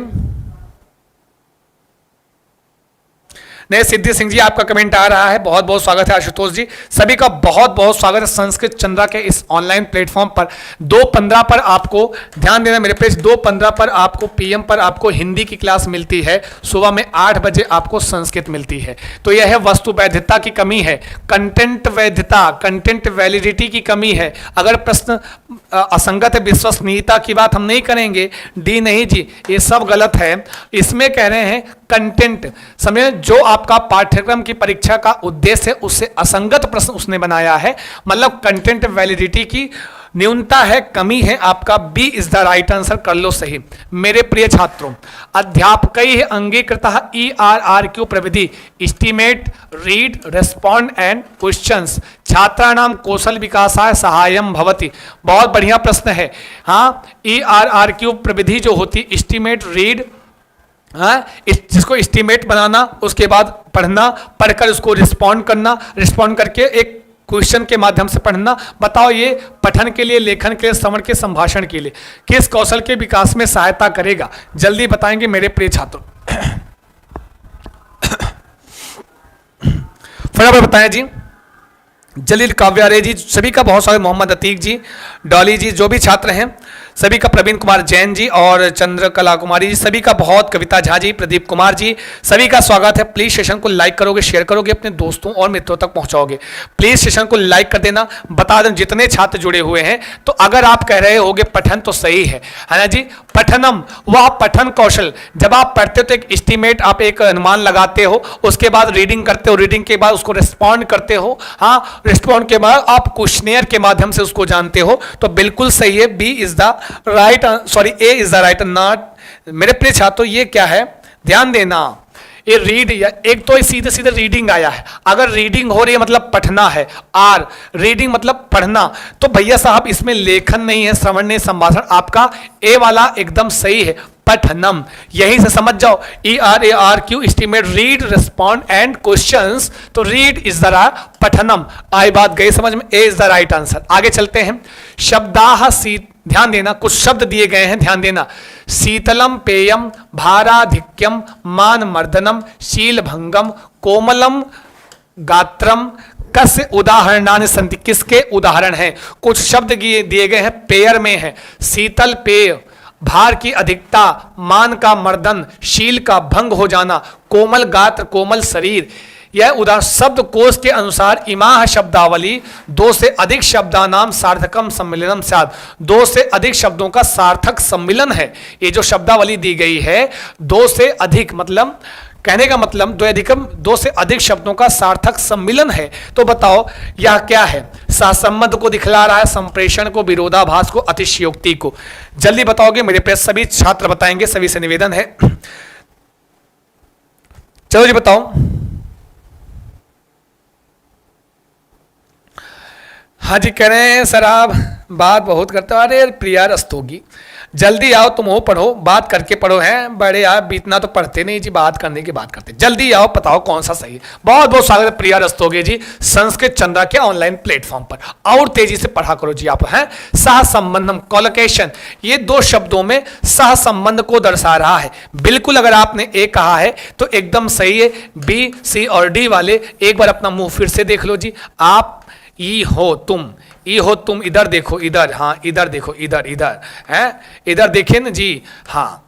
नहीं, सिद्धि सिंह जी आपका कमेंट आ रहा है, बहुत बहुत स्वागत है। आशुतोष जी सभी का बहुत बहुत स्वागत है संस्कृत चंद्रा के इस ऑनलाइन प्लेटफॉर्म पर। 2:15 पर आपको ध्यान देना मेरे पेज, 2:15 पर आपको पीएम पर आपको हिंदी की क्लास मिलती है, सुबह में 8 बजे आपको संस्कृत मिलती है। तो यह है वस्तु वैधता की कमी है, कंटेंट वैधता, कंटेंट वैलिडिटी की कमी है। अगर प्रश्न असंगत है, विश्वसनीयता की बात हम नहीं करेंगे, डी नहीं जी, ये सब गलत है। इसमें कह रहे हैं कंटेंट, समझे, जो आपका पाठ्यक्रम की परीक्षा का उद्देश्य है उससे असंगत प्रश्न उसने बनाया है, मतलब कंटेंट वैलिडिटी की न्यूनता है, कमी है। आपका B is the right answer, कर लो सही। मेरे प्रिय छात्रों, अध्यापकै अंगीकृत ERRQ प्रविधि estimate, read, respond and questions छात्राणाम कौशल विकासाय सहायम भवति। बहुत बढ़िया प्रश्न है। हाँ, ERRQ प्रविधि जो होती, एस्टिमेट, रीड, हाँ, जिसको एस्टिमेट बनाना, उसके बाद पढ़ना, पढ़कर उसको रिस्पॉन्ड करना, रिस्पॉन्ड करके एक क्वेश्चन के माध्यम से पढ़ना। बताओ ये पठन के लिए, लेखन के लिए, श्रवण के, संभाषण के लिए किस कौशल के विकास में सहायता करेगा, जल्दी बताएंगे मेरे प्रिय छात्रों। फटाफट बताएं जी, जलील काव्यारे जी सभी का बहुत स्वागत, मोहम्मद अतीक जी, डॉली जी, जो भी छात्र हैं सभी का, प्रवीण कुमार जैन जी और चंद्रकला कुमारी जी सभी का बहुत, कविता झा जी, प्रदीप कुमार जी सभी का स्वागत है। प्लीज सेशन को लाइक करोगे, शेयर करोगे, अपने दोस्तों और मित्रों तक पहुंचाओगे। प्लीज सेशन को लाइक कर देना। बता दें जितने छात्र जुड़े हुए हैं, तो अगर आप कह रहे होगे पठन तो सही है ना जी, पठनम वह पठन कौशल, जब आप पढ़ते हो तो एक एस्टिमेट, आप एक अनुमान लगाते हो, उसके बाद रीडिंग करते हो, रीडिंग के बाद उसको रिस्पॉन्ड करते हो, हाँ, रिस्पॉन्ड के बाद आप क्वेश्चनियर के माध्यम से उसको जानते हो, तो बिल्कुल सही है। B is the right, sorry A is the right, not. मेरे प्रिय छात्रों ये क्या है, ध्यान देना, ये रीड, या एक तो सीधे सीधे रीडिंग आया है, अगर रीडिंग हो रही है मतलब पढ़ना है, आर रीडिंग मतलब पढ़ना, तो भैया साहब इसमें लेखन नहीं है, श्रवण नहीं, संभाषण। आपका ए वाला एकदम सही है, पठनम, यहीं से समझ जाओ। ERRQ estimate, read, respond and questions, तो रीड इज द पठनम। आई बात गई समझ में, ए इज द राइट आंसर। आगे चलते हैं। शब्दाह शीत, ध्यान देना, कुछ शब्द दिए गए हैं, ध्यान देना। शीतलम पेयम, भाराधिक्यम, मान मर्दनम, शीलभंगम, कोमलम गात्रम, कस्य उदाहरणानि सन्ति, किसके उदाहरण हैं? कुछ शब्द दिए गए हैं, पेयर में है, शीतल पेय, भार की अधिकता, मान का मर्दन, शील का भंग हो जाना, कोमल गात्र, कोमल शरीर। यह उदाहरण शब्द कोश के अनुसार इमाह शब्दावली 2 से अधिक शब्दानाम सार्थकम सम्मिलनम स्यात्, 2 से अधिक शब्दों का सार्थक सम्मिलन है। ये जो शब्दावली दी गई है 2 से अधिक, मतलब कहने का मतलब 2 से अधिक शब्दों का सार्थक सम्मिलन है। तो बताओ यह क्या है? सहसंबंध को दिखला रहा है, संप्रेषण को, विरोधाभास को, अतिशयोक्ति को। जल्दी बताओगे मेरे प्रिय सभी छात्र बताएंगे, सभी से निवेदन है। चलो जी बताओ। हाँ जी कह रहे हैं सर आप बात बहुत करते हो। अरे प्रिया रस्तोगी, जल्दी आओ, तुम हो पढ़ो, बात करके पढ़ो। हैं बड़े आप बीतना तो पढ़ते नहीं जी, बात करने की बात करते। जल्दी आओ, बताओ कौन सा सही है। बहुत बहुत स्वागत है प्रिया रस्तोगी जी संस्कृत चंद्रा के ऑनलाइन प्लेटफॉर्म पर। और तेजी से पढ़ा करो जी आप। हैं सह संबंधम, कोलोकेशन, ये 2 शब्दों में सह संबंध को दर्शा रहा है। बिल्कुल अगर आपने ए कहा है तो एकदम सही है। बी, सी और डी वाले एक बार अपना मुंह फिर से देख लो जी। आप ई हो तुम, इधर देखो, इधर, हाँ इधर देखो, इधर, इधर है, इधर देखे ना जी, हाँ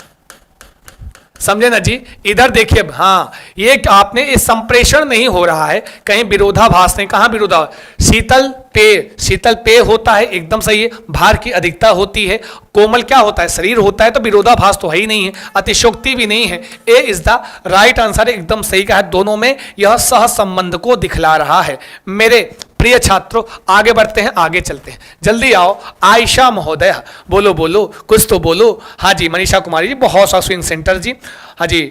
समझे ना जी। इधर देखिए, हाँ ये आपने इस संप्रेषण नहीं हो रहा है, कहीं विरोधाभास नहीं। कहां विरोधाभास? शीतल पेय होता है, एकदम सही है। भार की अधिकता होती है, कोमल क्या होता है? शरीर होता है। तो विरोधाभास तो है ही नहीं है, अतिशोक्ति भी नहीं है। ए इज द राइट आंसर, एकदम सही कहा है। दोनों में यह सह संबंध को दिखला रहा है। मेरे प्रिय छात्रों आगे बढ़ते हैं, आगे चलते हैं, जल्दी आओ। आयशा महोदय, बोलो बोलो, कुछ तो बोलो। हाँ जी, मनीषा कुमारी जी बहुत स्वागत, स्विंग सेंटर जी। हाँ जी,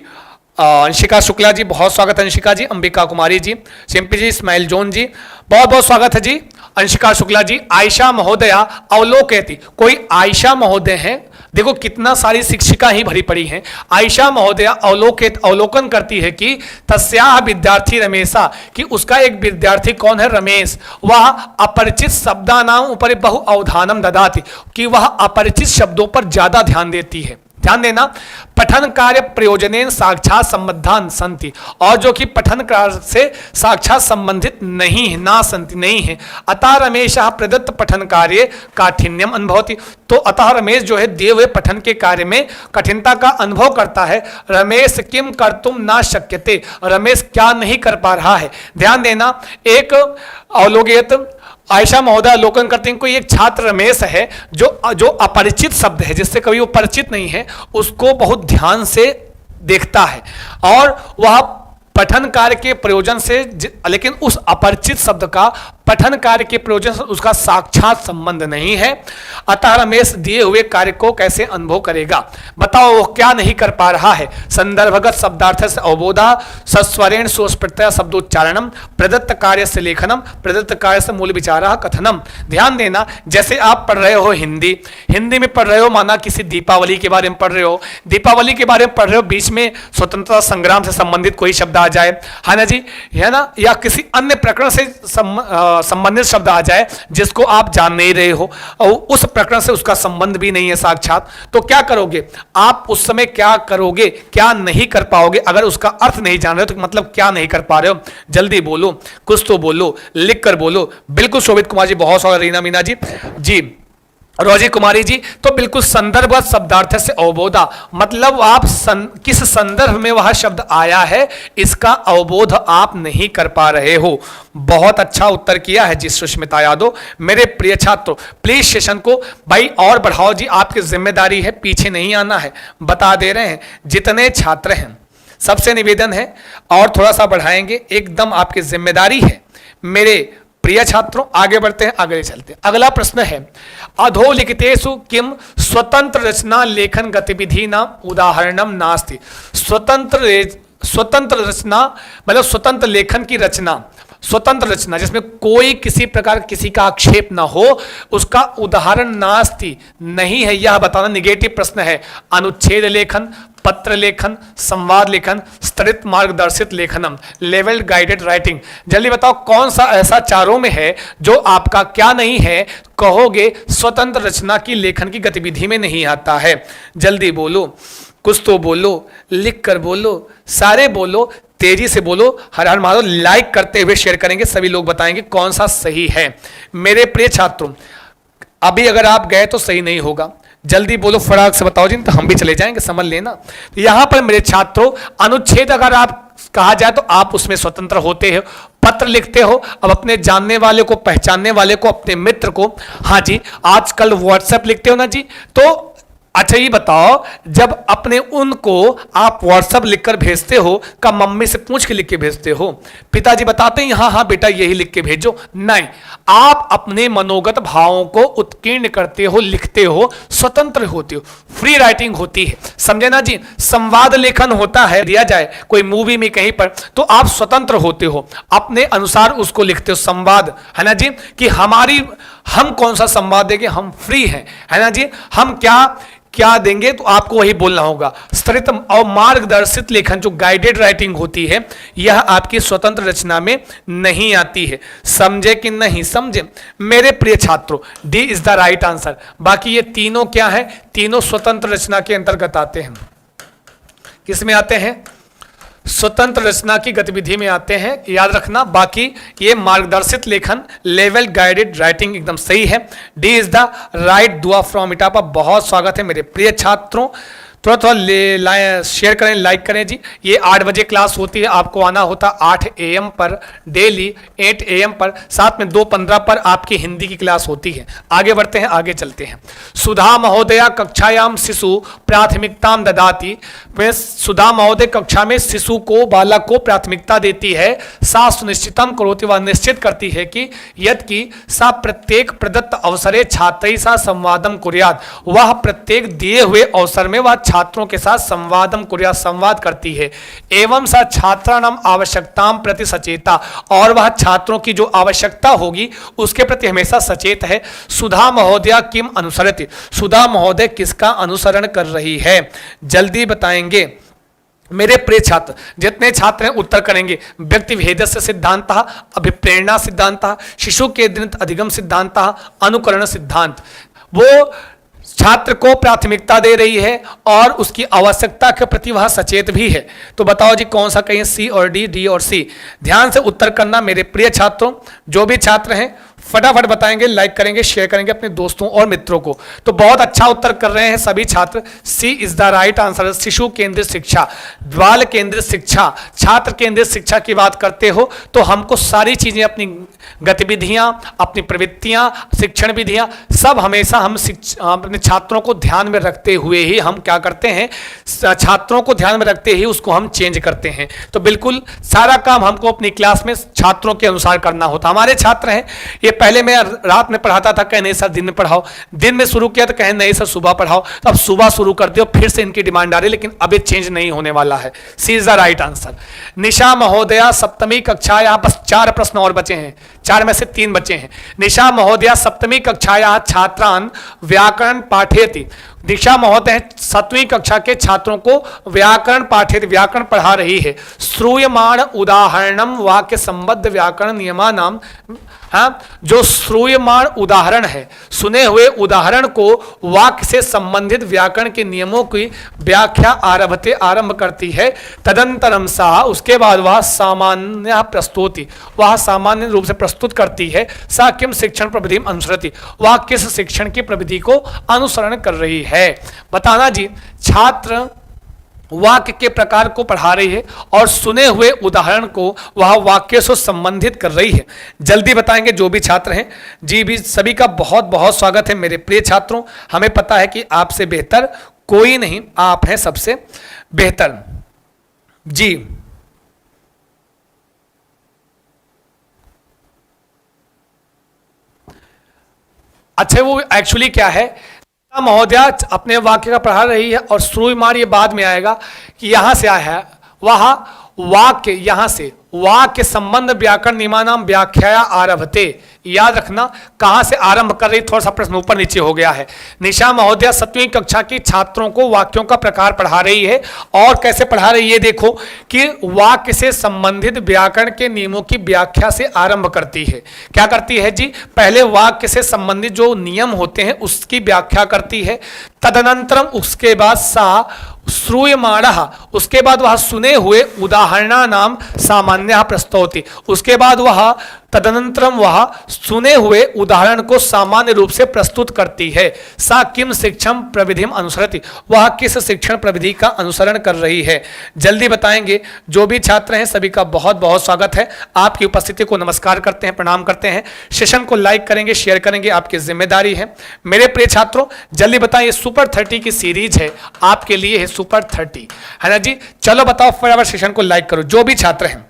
अंशिका शुक्ला जी बहुत स्वागत है। अंशिका जी, अंबिका कुमारी जी, सिंपी जी, इस्माइल जोन जी बहुत बहुत स्वागत है जी। अंशिका शुक्ला जी, आयशा महोदया अवलोकयति, कोई आयशा महोदय हैं? देखो कितना सारी शिक्षिका ही भरी पड़ी हैं। आयशा महोदया अवलोकन करती है कि तस्याह विद्यार्थी रमेशा, कि उसका एक विद्यार्थी कौन है? रमेश। वह अपरिचित शब्दानाम ऊपर बहु अवधानम ददाति, कि वह अपरिचित शब्दों पर ज्यादा ध्यान देती है। ध्यान देना, पठन कार्य प्रयोजनेन साक्षात संबद्धान संति, और जो कि पठन कार्य से साक्षात संबंधित नहीं है, ना संति नहीं है। अतः रमेश प्रदत्त पठन कार्य काठिन्यम अनुभवति, तो अतः रमेश जो है दिए हुए पठन के कार्य में कठिनता का अनुभव करता है। रमेश किम कर्तुम ना शक्यते, रमेश क्या नहीं कर पा रहा है। ध्यान देना, एक अवलोकित आयशा महोदय अवलोकन करते हैं, कोई एक छात्र रमेश है जो अपरिचित शब्द है, जिससे कभी वो परिचित नहीं है, उसको बहुत ध्यान से देखता है और वह पठन कार्य के प्रयोजन से, लेकिन उस अपरिचित शब्द का पठन कार्य के प्रयोजन से उसका साक्षात संबंध नहीं है। अतः रमेश दिए हुए कार्य को कैसे अनुभव करेगा? बताओ वो क्या नहीं कर पा रहा है? संदर्भगत शब्दार्थ से अवबोधा, सस्वरेण सोस्प्रत्यय शब्दोच्चारणम, प्रदत्त कार्य से लेखनम, प्रदत्त कार्य से मूल विचारः कथनम। ध्यान देना, जैसे आप पढ़ रहे हो हिंदी में पढ़ रहे हो, माना किसी दीपावली के बारे में पढ़ रहे हो, दीपावली के बारे में पढ़ रहे हो, बीच में स्वतंत्रता संग्राम से संबंधित कोई शब्द आ जाए, है ना जी, है ना, या किसी अन्य प्रकरण से संबंधित शब्द आ जाए जिसको आप जान नहीं रहे हो और उस प्रकरण से उसका संबंध भी नहीं है साक्षात, तो क्या करोगे आप? उस समय क्या करोगे? क्या नहीं कर पाओगे? अगर उसका अर्थ नहीं जान रहे हो तो मतलब क्या नहीं कर पा रहे हो? जल्दी बोलो, कुछ तो बोलो, लिख कर बोलो। बिल्कुल शोभित कुमार जी बहुत स्वागत, रीना मीना जी, रोजी कुमारी जी, तो बिल्कुल संदर्भगत शब्दार्थ से अवबोधा, मतलब आप किस संदर्भ में वह शब्द आया है इसका अवबोध आप नहीं कर पा रहे हो। बहुत अच्छा उत्तर किया है जी सुष्मिता यादव। मेरे प्रिय छात्रों प्लीज सेशन को भाई और बढ़ाओ जी, आपकी जिम्मेदारी है, पीछे नहीं आना है, बता दे रहे हैं। जितने छात्र हैं सबसे निवेदन है और थोड़ा सा बढ़ाएंगे, एकदम आपकी जिम्मेदारी है। मेरे प्रिय छात्रों आगे बढ़ते हैं, आगे चलते हैं। अगला प्रश्न है, अधोलिखितेषु किम स्वतंत्र रचना लेखन गतिविधि नाम उदाहरणम नास्ति। स्वतंत्र रचना मतलब स्वतंत्र लेखन की रचना, स्वतंत्र रचना जिसमें कोई किसी प्रकार किसी का आक्षेप ना हो, उसका उदाहरण नास्ति नहीं है, यह बताना निगेटिव प्रश्न है। अनुच्छेद लेखन, पत्र लेखन, संवाद लेखन, स्तरित मार्गदर्शित लेखनम, लेवल्ड गाइडेड राइटिंग। जल्दी बताओ कौन सा ऐसा चारों में है जो आपका क्या नहीं है? कहोगे स्वतंत्र रचना की लेखन की गतिविधि में नहीं आता है। जल्दी बोलो, कुछ तो बोलो, लिख कर बोलो, सारे बोलो, तेजी से बोलो। हर हर महादेव, लाइक करते हुए शेयर करेंगे, सभी लोग बताएंगे कौन सा सही है। मेरे प्रिय छात्रों अभी अगर आप गए तो सही नहीं होगा, जल्दी बोलो, फटाक से बताओ जी, तो हम भी चले जाएंगे, समझ लेना। तो यहां पर मेरे छात्रों अनुच्छेद अगर आप कहा जाए तो आप उसमें स्वतंत्र होते हो, पत्र लिखते हो, अब अपने जानने वाले को, पहचानने वाले को, अपने मित्र को, हाँ जी आजकल व्हाट्सएप लिखते हो ना जी, तो अच्छा ये बताओ जब अपने उनको आप व्हाट्सएप लिखकर भेजते हो, का मम्मी से पूछ के लिख के भेजते हो? पिताजी बताते हैं हाँ हाँ बेटा यही लिख के भेजो? नहीं, आप अपने मनोगत भावों को उत्कीर्ण करते हो, लिखते हो, स्वतंत्र होते हो, फ्री राइटिंग होती है, समझे ना जी। संवाद लेखन होता है, दिया जाए कोई मूवी में कहीं पर, तो आप स्वतंत्र होते हो, अपने अनुसार उसको लिखते हो। संवाद है ना जी, कि हम कौन सा संवाद देंगे, हम फ्री हैं, है ना जी, हम क्या देंगे तो आपको वही बोलना होगा। स्तरित और मार्गदर्शित लेखन जो गाइडेड राइटिंग होती है, यह आपकी स्वतंत्र रचना में नहीं आती है। समझे कि नहीं समझे? मेरे प्रिय छात्रों D is the right answer. बाकी ये तीनों क्या है? तीनों स्वतंत्र रचना के अंतर्गत आते हैं। किस में आते हैं? स्वतंत्र रचना की गतिविधि में आते हैं, याद रखना। बाकी ये मार्गदर्शित लेखन, लेवल गाइडेड राइटिंग एकदम सही है। D is the right. दुआ फ्रॉम इटापा, बहुत स्वागत है मेरे प्रिय छात्रों। थोड़ा थोड़ा शेयर करें, लाइक करें जी। ये 8 बजे क्लास होती है, आपको आना होता 8 AM पर डेली, 8 AM पर, साथ में 2:15 पर आपकी हिंदी की क्लास होती है। आगे बढ़ते हैं, आगे चलते हैं। सुधा महोदया कक्षायाम शिशु प्राथमिकताम ददाति। सुधा महोदय कक्षा में शिशु को, बालक को प्राथमिकता देती है। सा सुनिश्चितम करोति, वह निश्चित करती है कि यदि सा प्रत्येक प्रदत्त अवसरे छात्रैः सा संवादम कुर्यात्, वह प्रत्येक दिए हुए अवसर में वह छात्रों के साथ संवादम कुर्यात्, संवाद करती है। एवं सा छात्राणाम आवश्यकताम प्रति सचेता, और वह छात्रों की जो आवश्यकता होगी उसके प्रति हमेशा सचेत है। सुधा महोदया किम अनुसरति, सुधा महोदय किसका अनुसरण कर रही है, जल्दी बताएंगे मेरे प्रिय छात्र। जितने छात्र हैं उत्तर करेंगे। व्यक्ति भेदस्य सिद्धांत, अभिप्रेरणा सिद्धांत, शिशु केंद्रित अधिगम सिद्धांत, अनुकरण सिद्धांत। वो छात्र को प्राथमिकता दे रही है और उसकी आवश्यकता के प्रति वह सचेत भी है। तो बताओ जी कौन सा कहें, सी और डी और सी। ध्यान से उत्तर करना मेरे प्रिय छात्रों। जो भी छात्र हैं फटाफट बताएंगे, लाइक करेंगे, शेयर करेंगे अपने दोस्तों और मित्रों को। तो बहुत अच्छा उत्तर कर रहे हैं सभी छात्र। सी इज द राइट आंसर। शिशु केंद्रित शिक्षा, बाल केंद्रित शिक्षा, छात्र केंद्रित शिक्षा की बात करते हो तो हमको सारी चीजें, अपनी गतिविधियां, अपनी प्रवृत्तियां, शिक्षण विधियां, सब हमेशा हम अपने छात्रों को ध्यान में रखते हुए ही हम क्या करते हैं, छात्रों को ध्यान में रखते ही उसको हम चेंज करते हैं। तो बिल्कुल सारा काम हमको अपनी क्लास में छात्रों के अनुसार करना होता। हमारे छात्र हैं, ये पहले मैं रात में पढ़ाता था, कहे नहीं सर दिन में पढ़ाओ, दिन में शुरू किया तो कहे नहीं सर सुबह पढ़ाओ, तो अब सुबह शुरू कर दियो, फिर से इनकी डिमांड आ रही, लेकिन अब ये चेंज नहीं होने वाला है। सी इज द राइट आंसर। निशा महोदया सप्तमी कक्षाया, बस 4 प्रश्न और बचे हैं, 4 में से 3 बचे हैं। निशा महोदया सप्तमी कक्षाया छात्रान व्याकरण पाठयति। निशा महोदय 7वीं कक्षा के छात्रों को व्याकरण पाठयति, व्याकरण पढ़ा रही है। श्रूयमाण उदाहरणम वाक्य संबद्ध व्याकरण नियमानाम, हाँ, जो श्रूयमाण उदाहरण है, सुने हुए उदाहरण को वाक्य से संबंधित व्याकरण के नियमों की व्याख्या आरंभ करती है। तदंतरम सा, उसके बाद वह सामान्य प्रस्तुति, वह सामान्य रूप से प्रस्तुत करती है। सा किम शिक्षण प्रविधि अनुसरति, वह किस शिक्षण की प्रविधि को अनुसरण कर रही है। बताना जी। छात्र वाक्य के प्रकार को पढ़ा रही है और सुने हुए उदाहरण को वह वाक्य से संबंधित कर रही है। जल्दी बताएंगे जो भी छात्र हैं जी। भी सभी का बहुत बहुत स्वागत है मेरे प्रिय छात्रों। हमें पता है कि आपसे बेहतर कोई नहीं, आप हैं सबसे बेहतर जी। अच्छा, वो एक्चुअली क्या है, महोदया अपने वाक्य का पढ़ा रही है और श्रूयमाण ये बाद में आएगा कि यहां से आया है, वह वाक्य, यहां से वाक्य संबंध व्याकरण नियमानाम व्याख्या आरभते। याद रखना कहां से आरंभ कर रही, थोड़ा सा प्रश्न ऊपर नीचे हो गया है। निशा महोदया 7वीं कक्षा की छात्रों को वाक्यों का प्रकार पढ़ा रही है और कैसे पढ़ा रही है, देखो कि वाक्य से संबंधित व्याकरण के नियमों की व्याख्या से आरंभ करती है। क्या करती है जी, पहले वाक्य से संबंधित जो नियम होते हैं उसकी व्याख्या करती है। तदनंतरम उसके बाद सा श्रूयमाण, उसके बाद वह सुने हुए उदाहरणा नाम सामान्य प्रस्तौति, उसके बाद वह तदनंतरम वह सुने हुए उदाहरण को सामान्य रूप से प्रस्तुत करती है। सा किम शिक्षण प्रविधि अनुसरति, वह किस शिक्षण प्रविधि का अनुसरण कर रही है। जल्दी बताएंगे जो भी छात्र हैं, सभी का बहुत बहुत स्वागत है। आपकी उपस्थिति को नमस्कार करते हैं, प्रणाम करते हैं। सेशन को लाइक करेंगे, शेयर करेंगे, आपकी जिम्मेदारी है। मेरे प्रिय छात्रों जल्दी बताएं, ये सुपर 30 की सीरीज है, आपके लिए है सुपर 30, है ना जी। चलो बताओ, फटाफट सेशन को लाइक करो जो भी छात्र हैं।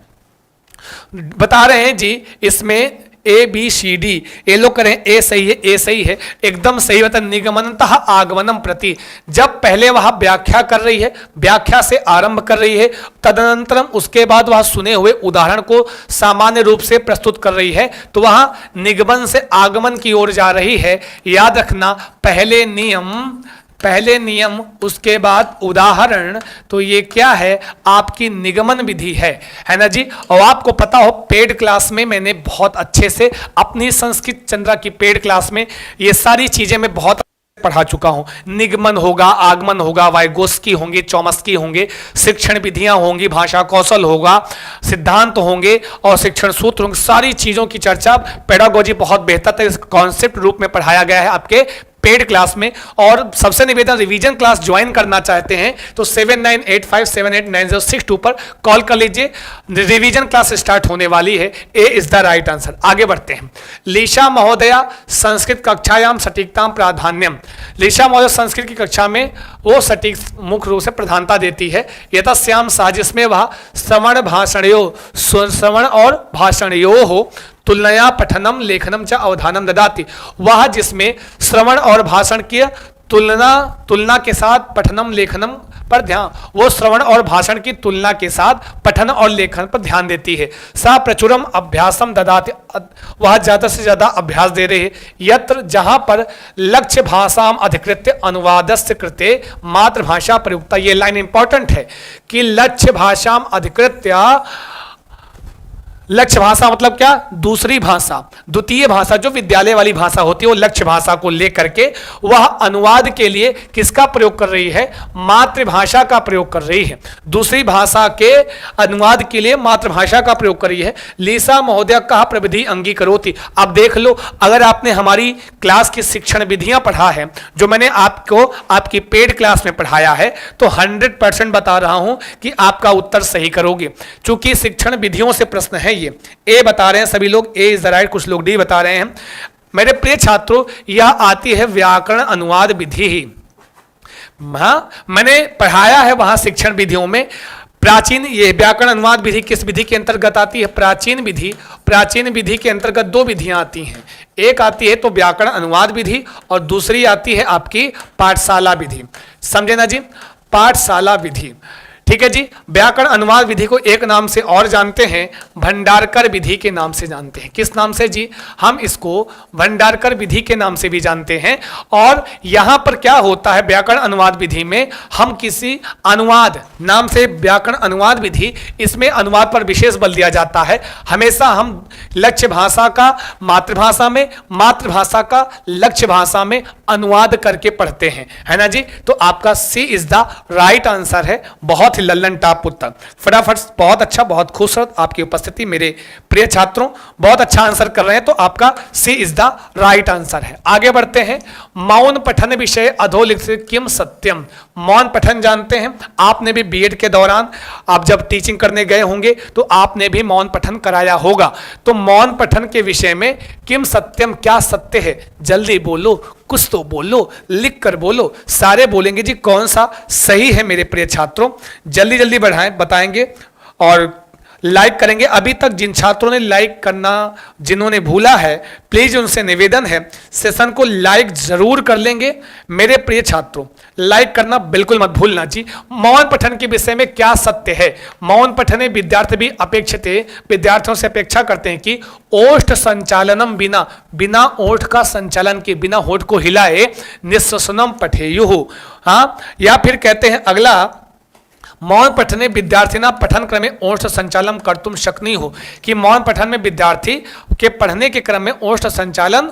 बता रहे हैं जी, इसमें ABCD, ये लोग करें ए सही है, ए सही है, एकदम सही बता। निगमनतः आगमनम प्रति, जब पहले वह व्याख्या कर रही है, व्याख्या से आरंभ कर रही है, तदनंतरम उसके बाद वह सुने हुए उदाहरण को सामान्य रूप से प्रस्तुत कर रही है, तो वह निगमन से आगमन की ओर जा रही है। याद रखना, पहले नियम उसके बाद उदाहरण, तो ये क्या है, आपकी निगमन विधि है ना जी। और आपको पता हो पेड क्लास में मैंने बहुत अच्छे से अपनी संस्कृत चंद्रा की पेड क्लास में ये सारी चीजें मैं बहुत पढ़ा चुका हूं। निगमन होगा, आगमन होगा, वाइगोस्की होंगे, चॉम्स्की होंगे, शिक्षण विधियां होंगी, भाषा कौशल होगा, सिद्धांत होंगे और शिक्षण सूत्र होंगे। सारी चीजों की चर्चा पेडागोजी बहुत बेहतर इस कॉन्सेप्ट रूप में पढ़ाया गया है आपके पेड क्लास में। और सबसे निवेदन, रिवीजन क्लास ज्वाइन करना चाहते हैं तो 7985789062 पर कॉल कर लीजिए। रिवीजन क्लास स्टार्ट होने वाली है। ए इज द राइट आंसर। आगे बढ़ते हैं। लीशा महोदया संस्कृत कक्षायाम सटीकताम प्राधान्यम। लीशा महोदय संस्कृत की कक्षा में वो सटीक मुख्य रूप से प्रधानता देती है। यतस्याम सह, जिसमें वह श्रवण और भाषणयो हो तुलनया पठनम लेखनम च अवधानम ददाति। वह जिसमें श्रवण और भाषण की तुलना के साथ पठनम लेखनम पर ध्यान, वो श्रवण और भाषण की तुलना के साथ पठन और लेखन पर ध्यान देती है। सा प्रचुरम अभ्यासम ददाति, वह ज्यादा से ज्यादा अभ्यास दे रहे हैं। यत्र, जहां पर लक्ष्य भाषाम अधिकृत्य अनुवादस्य कृते मातृभाषा प्रयुक्ता। ये लाइन इंपॉर्टेंट है कि लक्ष्य भाषाम अधिकृत्य, लक्ष्य भाषा मतलब क्या? दूसरी भाषा, द्वितीय भाषा जो विद्यालय वाली भाषा होती है, वो लक्ष्य भाषा को लेकर के वह अनुवाद के लिए किसका प्रयोग कर रही है? मातृभाषा का प्रयोग कर रही है। दूसरी भाषा के अनुवाद के लिए मातृभाषा का प्रयोग कर रही है। लीसा महोदय का प्रविधि अंगीकरोति। अब देख लो, अगर आपने हमारी क्लास की शिक्षण विधियां पढ़ा है, जो मैंने आपको आपकी पेड क्लास में पढ़ाया है, तो 100% बता रहा हूं कि आपका उत्तर सही करोगे। चूंकि शिक्षण विधियों से प्रश्न है। ये ए बता रहे हैं सभी लोग, ए इज द राइट, कुछ लोग डी बता रहे हैं। मेरे प्रिय छात्रों, यह आती है व्याकरण अनुवाद विधि ही। मैंने पढ़ाया है वहां शिक्षण विधियों में प्राचीन। ये व्याकरण अनुवाद विधि किस विधि के अंतर्गत आती है? प्राचीन विधि। प्राचीन विधि के अंतर्गत दो विधियां आती हैं। एक आती है तो व्याकरण अनुवाद विधि, और दूसरी आती है आपकी पाठशाला विधि। समझे ना जी? पाठशाला विधि, ठीक है जी। व्याकरण अनुवाद विधि को एक नाम से और जानते हैं, भंडारकर विधि के नाम से जानते हैं। किस नाम से जी? हम इसको भंडारकर विधि के नाम से भी जानते हैं। और यहां पर क्या होता है, व्याकरण अनुवाद विधि में हम किसी अनुवाद नाम से, व्याकरण अनुवाद विधि, इसमें अनुवाद पर विशेष बल दिया जाता है। हमेशा हम लक्ष्य भाषा का मातृभाषा में, मातृभाषा का लक्ष्य भाषा में अनुवाद करके पढ़ते हैं, है ना जी। तो आपका सी इज द राइट आंसर है। बहुत ही लल्लन टाप उत्तर, फटाफट, बहुत अच्छा, बहुत खूबसूरत आपकी उपस्थिति मेरे प्रिय छात्रों, बहुत अच्छा आंसर कर रहे हैं। तो आपका सी इज द राइट आंसर है। आगे बढ़ते हैं। मौन पठन विषय अधोलिखित किम सत्यम। मौन पठन जानते हैं, आपने भी बीएड के दौरान आप जब टीचिंग करने गए होंगे तो आपने भी मौन पठन कराया होगा। तो मौन पठन के विषय में किम सत्यम, क्या सत्य है? जल्दी बोलो, कुछ तो बोलो, लिख कर बोलो। सारे बोलेंगे जी कौन सा सही है मेरे प्रिय छात्रों, जल्दी जल्दी बढ़ाएं, बताएंगे और लाइक करेंगे। अभी तक जिन छात्रों ने लाइक करना, जिन्होंने भूला है, प्लीज उनसे निवेदन है सेशन को लाइक जरूर कर लेंगे। मेरे प्रिय छात्रों, लाइक करना बिल्कुल मत भूलना जी। मौन पठन के विषय में क्या सत्य है? मौन पठने विद्यार्थी भी विद्यार्थियों से अपेक्षा करते हैं कि ओष्ठ संचालनम, बिना ओष्ठ का संचालन के, बिना होठ को हिलाए निःश्वसनम पठेयुः। हाँ, या फिर कहते हैं अगला, मौन पठने विद्यार्थिना पठन क्रम में ओष्ठ संचालन कर्तुम शक्नी हो, कि मौन पठन में विद्यार्थी के पढ़ने के क्रम में ओष्ठ संचालन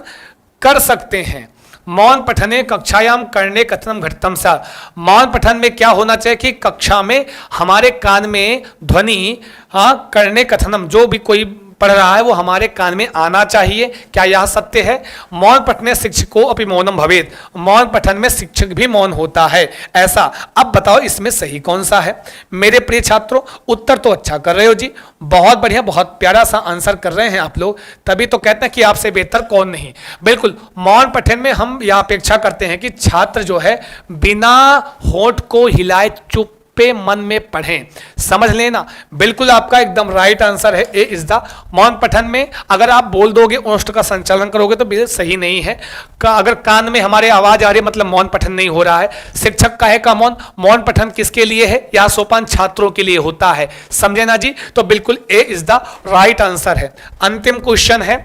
कर सकते हैं। मौन पठने कक्षायाम करने कथनम घटतम सा। मौन पठन में क्या होना चाहिए कि कक्षा में हमारे कान में ध्वनि, हाँ, करने कथनम, जो भी कोई पढ़ रहा है वो हमारे कान में आना चाहिए। क्या यह सत्य है? मौन पठने शिक्षको अपि मौनम भवेत्। मौन पठन में शिक्षक भी मौन होता है, ऐसा। अब बताओ इसमें सही कौन सा है? मेरे प्रिय छात्रों, उत्तर तो अच्छा कर रहे हो जी, बहुत बढ़िया, बहुत प्यारा सा आंसर कर रहे हैं आप लोग, तभी तो कहते हैं कि आपसे बेहतर कौन नहीं। बिल्कुल, मौन पठन में हम यह अपेक्षा करते हैं कि छात्र जो है बिना होठ को हिलाए चुप पे मन में पढ़ें। समझ लेना, बिल्कुल आपका एकदम राइट आंसर है, ए इज द। मौन पठन में अगर आप बोल दोगे, ओष्ठ का संचालन करोगे तो बिल्कुल सही नहीं है। अगर कान में हमारे आवाज आ रही है मतलब मौन पठन नहीं हो रहा है। शिक्षक का है का मौन पठन किसके लिए है? या सोपान छात्रों के लिए होता है, समझे ना जी। तो बिल्कुल ए इज द राइट आंसर है। अंतिम क्वेश्चन है,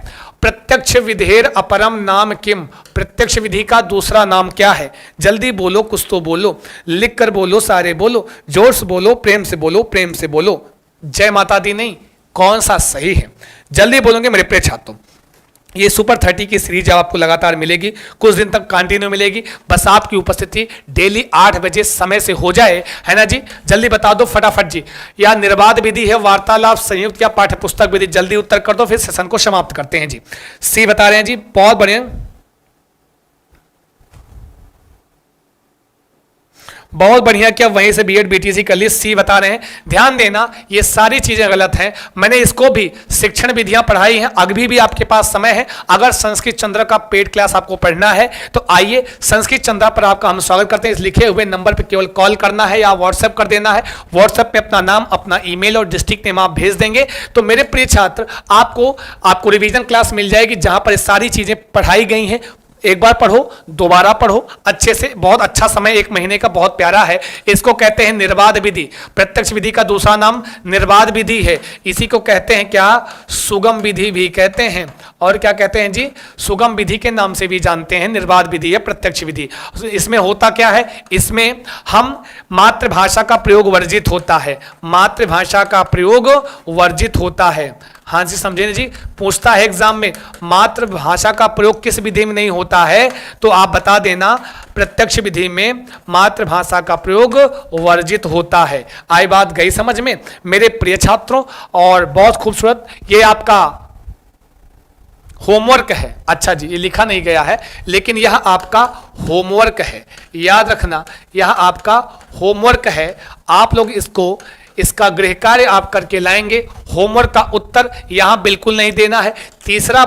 प्रत्यक्ष विधेर अपरम नाम किम। प्रत्यक्ष विधि का दूसरा नाम क्या है? जल्दी बोलो, कुछ तो बोलो, लिख कर बोलो, सारे बोलो, जोर से बोलो, प्रेम से बोलो, प्रेम से बोलो। जय माता दी नहीं, कौन सा सही है? जल्दी बोलोगे मेरे प्रिय छात्रों। ये सुपर 30 की सीरीज आपको लगातार मिलेगी, कुछ दिन तक कंटिन्यू मिलेगी। बस आपकी उपस्थिति डेली 8 बजे समय से हो जाए, है ना जी। जल्दी बता दो फटाफट जी। या निर्बाध विधि है, वार्तालाप, संयुक्त या पाठ्य पुस्तक विधि? जल्दी उत्तर कर दो, फिर सेशन को समाप्त करते हैं जी। सी बता रहे हैं जी, बहुत बढ़िया। बहुत बढ़िया किया, वहीं से बीएड बीटीसी कर ली। सी बता रहे हैं, ध्यान देना ये सारी चीजें गलत हैं। मैंने इसको भी शिक्षण विधियां पढ़ाई हैं, अभी भी आपके पास समय है। अगर संस्कृत चंद्र का पेड क्लास आपको पढ़ना है तो आइए, संस्कृत चंद्र पर आपका हम स्वागत करते हैं। इस लिखे हुए नंबर पर केवल कॉल करना है या व्हाट्सएप कर देना है। व्हाट्सएप पे अपना नाम, अपना ईमेल और डिस्ट्रिक्ट नेम आप भेज देंगे तो मेरे प्रिय छात्र आपको रिवीजन क्लास मिल जाएगी, जहां पर सारी चीजें पढ़ाई गई हैं। एक बार पढ़ो, दोबारा पढ़ो अच्छे से। बहुत अच्छा समय, 1 महीने का, बहुत प्यारा है। इसको कहते हैं निर्बाध विधि। प्रत्यक्ष विधि का दूसरा नाम निर्बाध विधि है। इसी को कहते हैं क्या? सुगम विधि भी कहते हैं। और क्या कहते हैं जी? सुगम विधि के नाम से भी जानते हैं, निर्बाध विधि या प्रत्यक्ष विधि। इसमें होता क्या है? इसमें हम मातृभाषा का प्रयोग वर्जित होता है। मातृभाषा का प्रयोग वर्जित होता है। हाँ जी, समझे जी? पूछता है एग्जाम में, मातृभाषा का प्रयोग किस विधि में नहीं होता है? तो आप बता देना, प्रत्यक्ष विधि में मातृभाषा का प्रयोग वर्जित होता है। आई बात गई समझ में मेरे प्रिय छात्रों? और बहुत खूबसूरत ये आपका होमवर्क है। अच्छा जी, ये लिखा नहीं गया है लेकिन यह आपका होमवर्क है, याद रखना, यह आपका होमवर्क है। आप लोग इसका गृह कार्य आप करके लाएंगे। होमवर्क का उत्तर यहां बिल्कुल नहीं देना है। तीसरा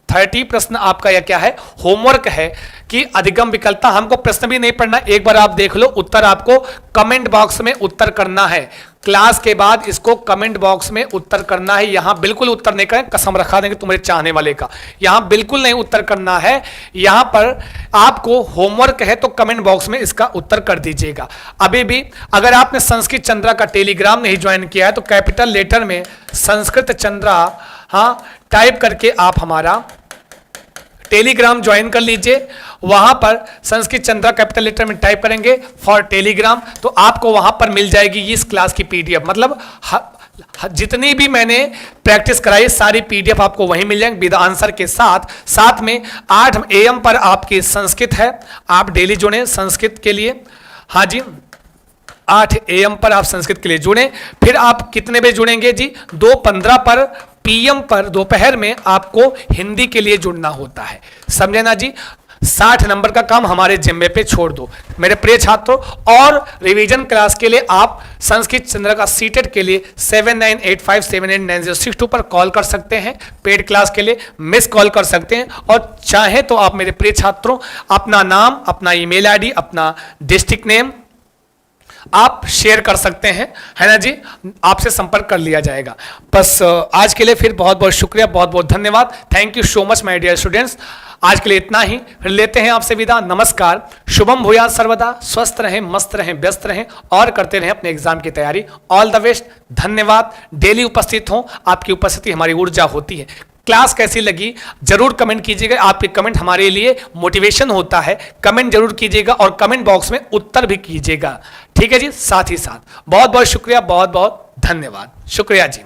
30 प्रश्न आपका यह क्या है? होमवर्क है कि अधिगम विकलता। हमको प्रश्न भी नहीं पढ़ना, एक बार आप देख लो। उत्तर आपको कमेंट बॉक्स में उत्तर करना है। क्लास के बाद इसको कमेंट बॉक्स में उत्तर करना है। यहां बिल्कुल उत्तर नहीं करें, कसम रखा देंगे तुम्हारे चाहने वाले का। यहां बिल्कुल नहीं उत्तर करना है। यहां पर आपको होमवर्क है तो कमेंट बॉक्स में इसका उत्तर कर दीजिएगा। अभी भी अगर आपने संस्कृत चंद्रा का टेलीग्राम नहीं ज्वाइन किया है तो कैपिटल लेटर में संस्कृत चंद्रा टाइप करके आप हमारा टेलीग्राम ज्वाइन कर लीजिए। वहां पर संस्कृत चंद्रा कैपिटल लेटर में टाइप करेंगे फॉर टेलीग्राम तो आपको वहां पर मिल जाएगी इस क्लास की पीडीएफ। मतलब जितनी भी मैंने प्रैक्टिस कराई सारी पीडीएफ आपको वहीं मिल जाएंगे विद आंसर के साथ। साथ में 8 AM पर आपकी संस्कृत है, आप डेली जुड़े संस्कृत के लिए। हाँ जी, 8 AM पर आप संस्कृत के लिए जुड़े। फिर आप कितने बजे जुड़ेंगे जी? 2:15 पर PM पर दोपहर में आपको हिंदी के लिए जुड़ना होता है। समझे ना जी? 60 नंबर का काम हमारे जिम्मे पे छोड़ दो मेरे प्रिय छात्रों। और रिवीजन क्लास के लिए आप संस्कृत चंद्र का सीटेट के लिए 7985789062 पर कॉल कर सकते हैं। पेड क्लास के लिए मिस कॉल कर सकते हैं। और चाहे तो आप मेरे प्रिय छात्रों अपना नाम, अपना ईमेल आईडी, अपना डिस्ट्रिक्ट नेम आप शेयर कर सकते हैं, है ना जी? आपसे संपर्क कर लिया जाएगा। बस आज के लिए फिर बहुत बहुत शुक्रिया, बहुत बहुत धन्यवाद। Thank you so much my dear students. आज के लिए इतना ही, फिर लेते हैं आपसे विदा। नमस्कार, शुभम भूयात सर्वदा। स्वस्थ रहें, मस्त रहें, व्यस्त रहें और करते रहें अपने एग्जाम की तैयारी। ऑल द बेस्ट, धन्यवाद। डेली उपस्थित हों, आपकी उपस्थिति हमारी ऊर्जा होती है। क्लास कैसी लगी जरूर कमेंट कीजिएगा। आपके कमेंट हमारे लिए मोटिवेशन होता है। कमेंट जरूर कीजिएगा और कमेंट बॉक्स में उत्तर भी कीजिएगा। ठीक है जी? साथ ही साथ बहुत बहुत शुक्रिया, बहुत बहुत धन्यवाद। शुक्रिया जी।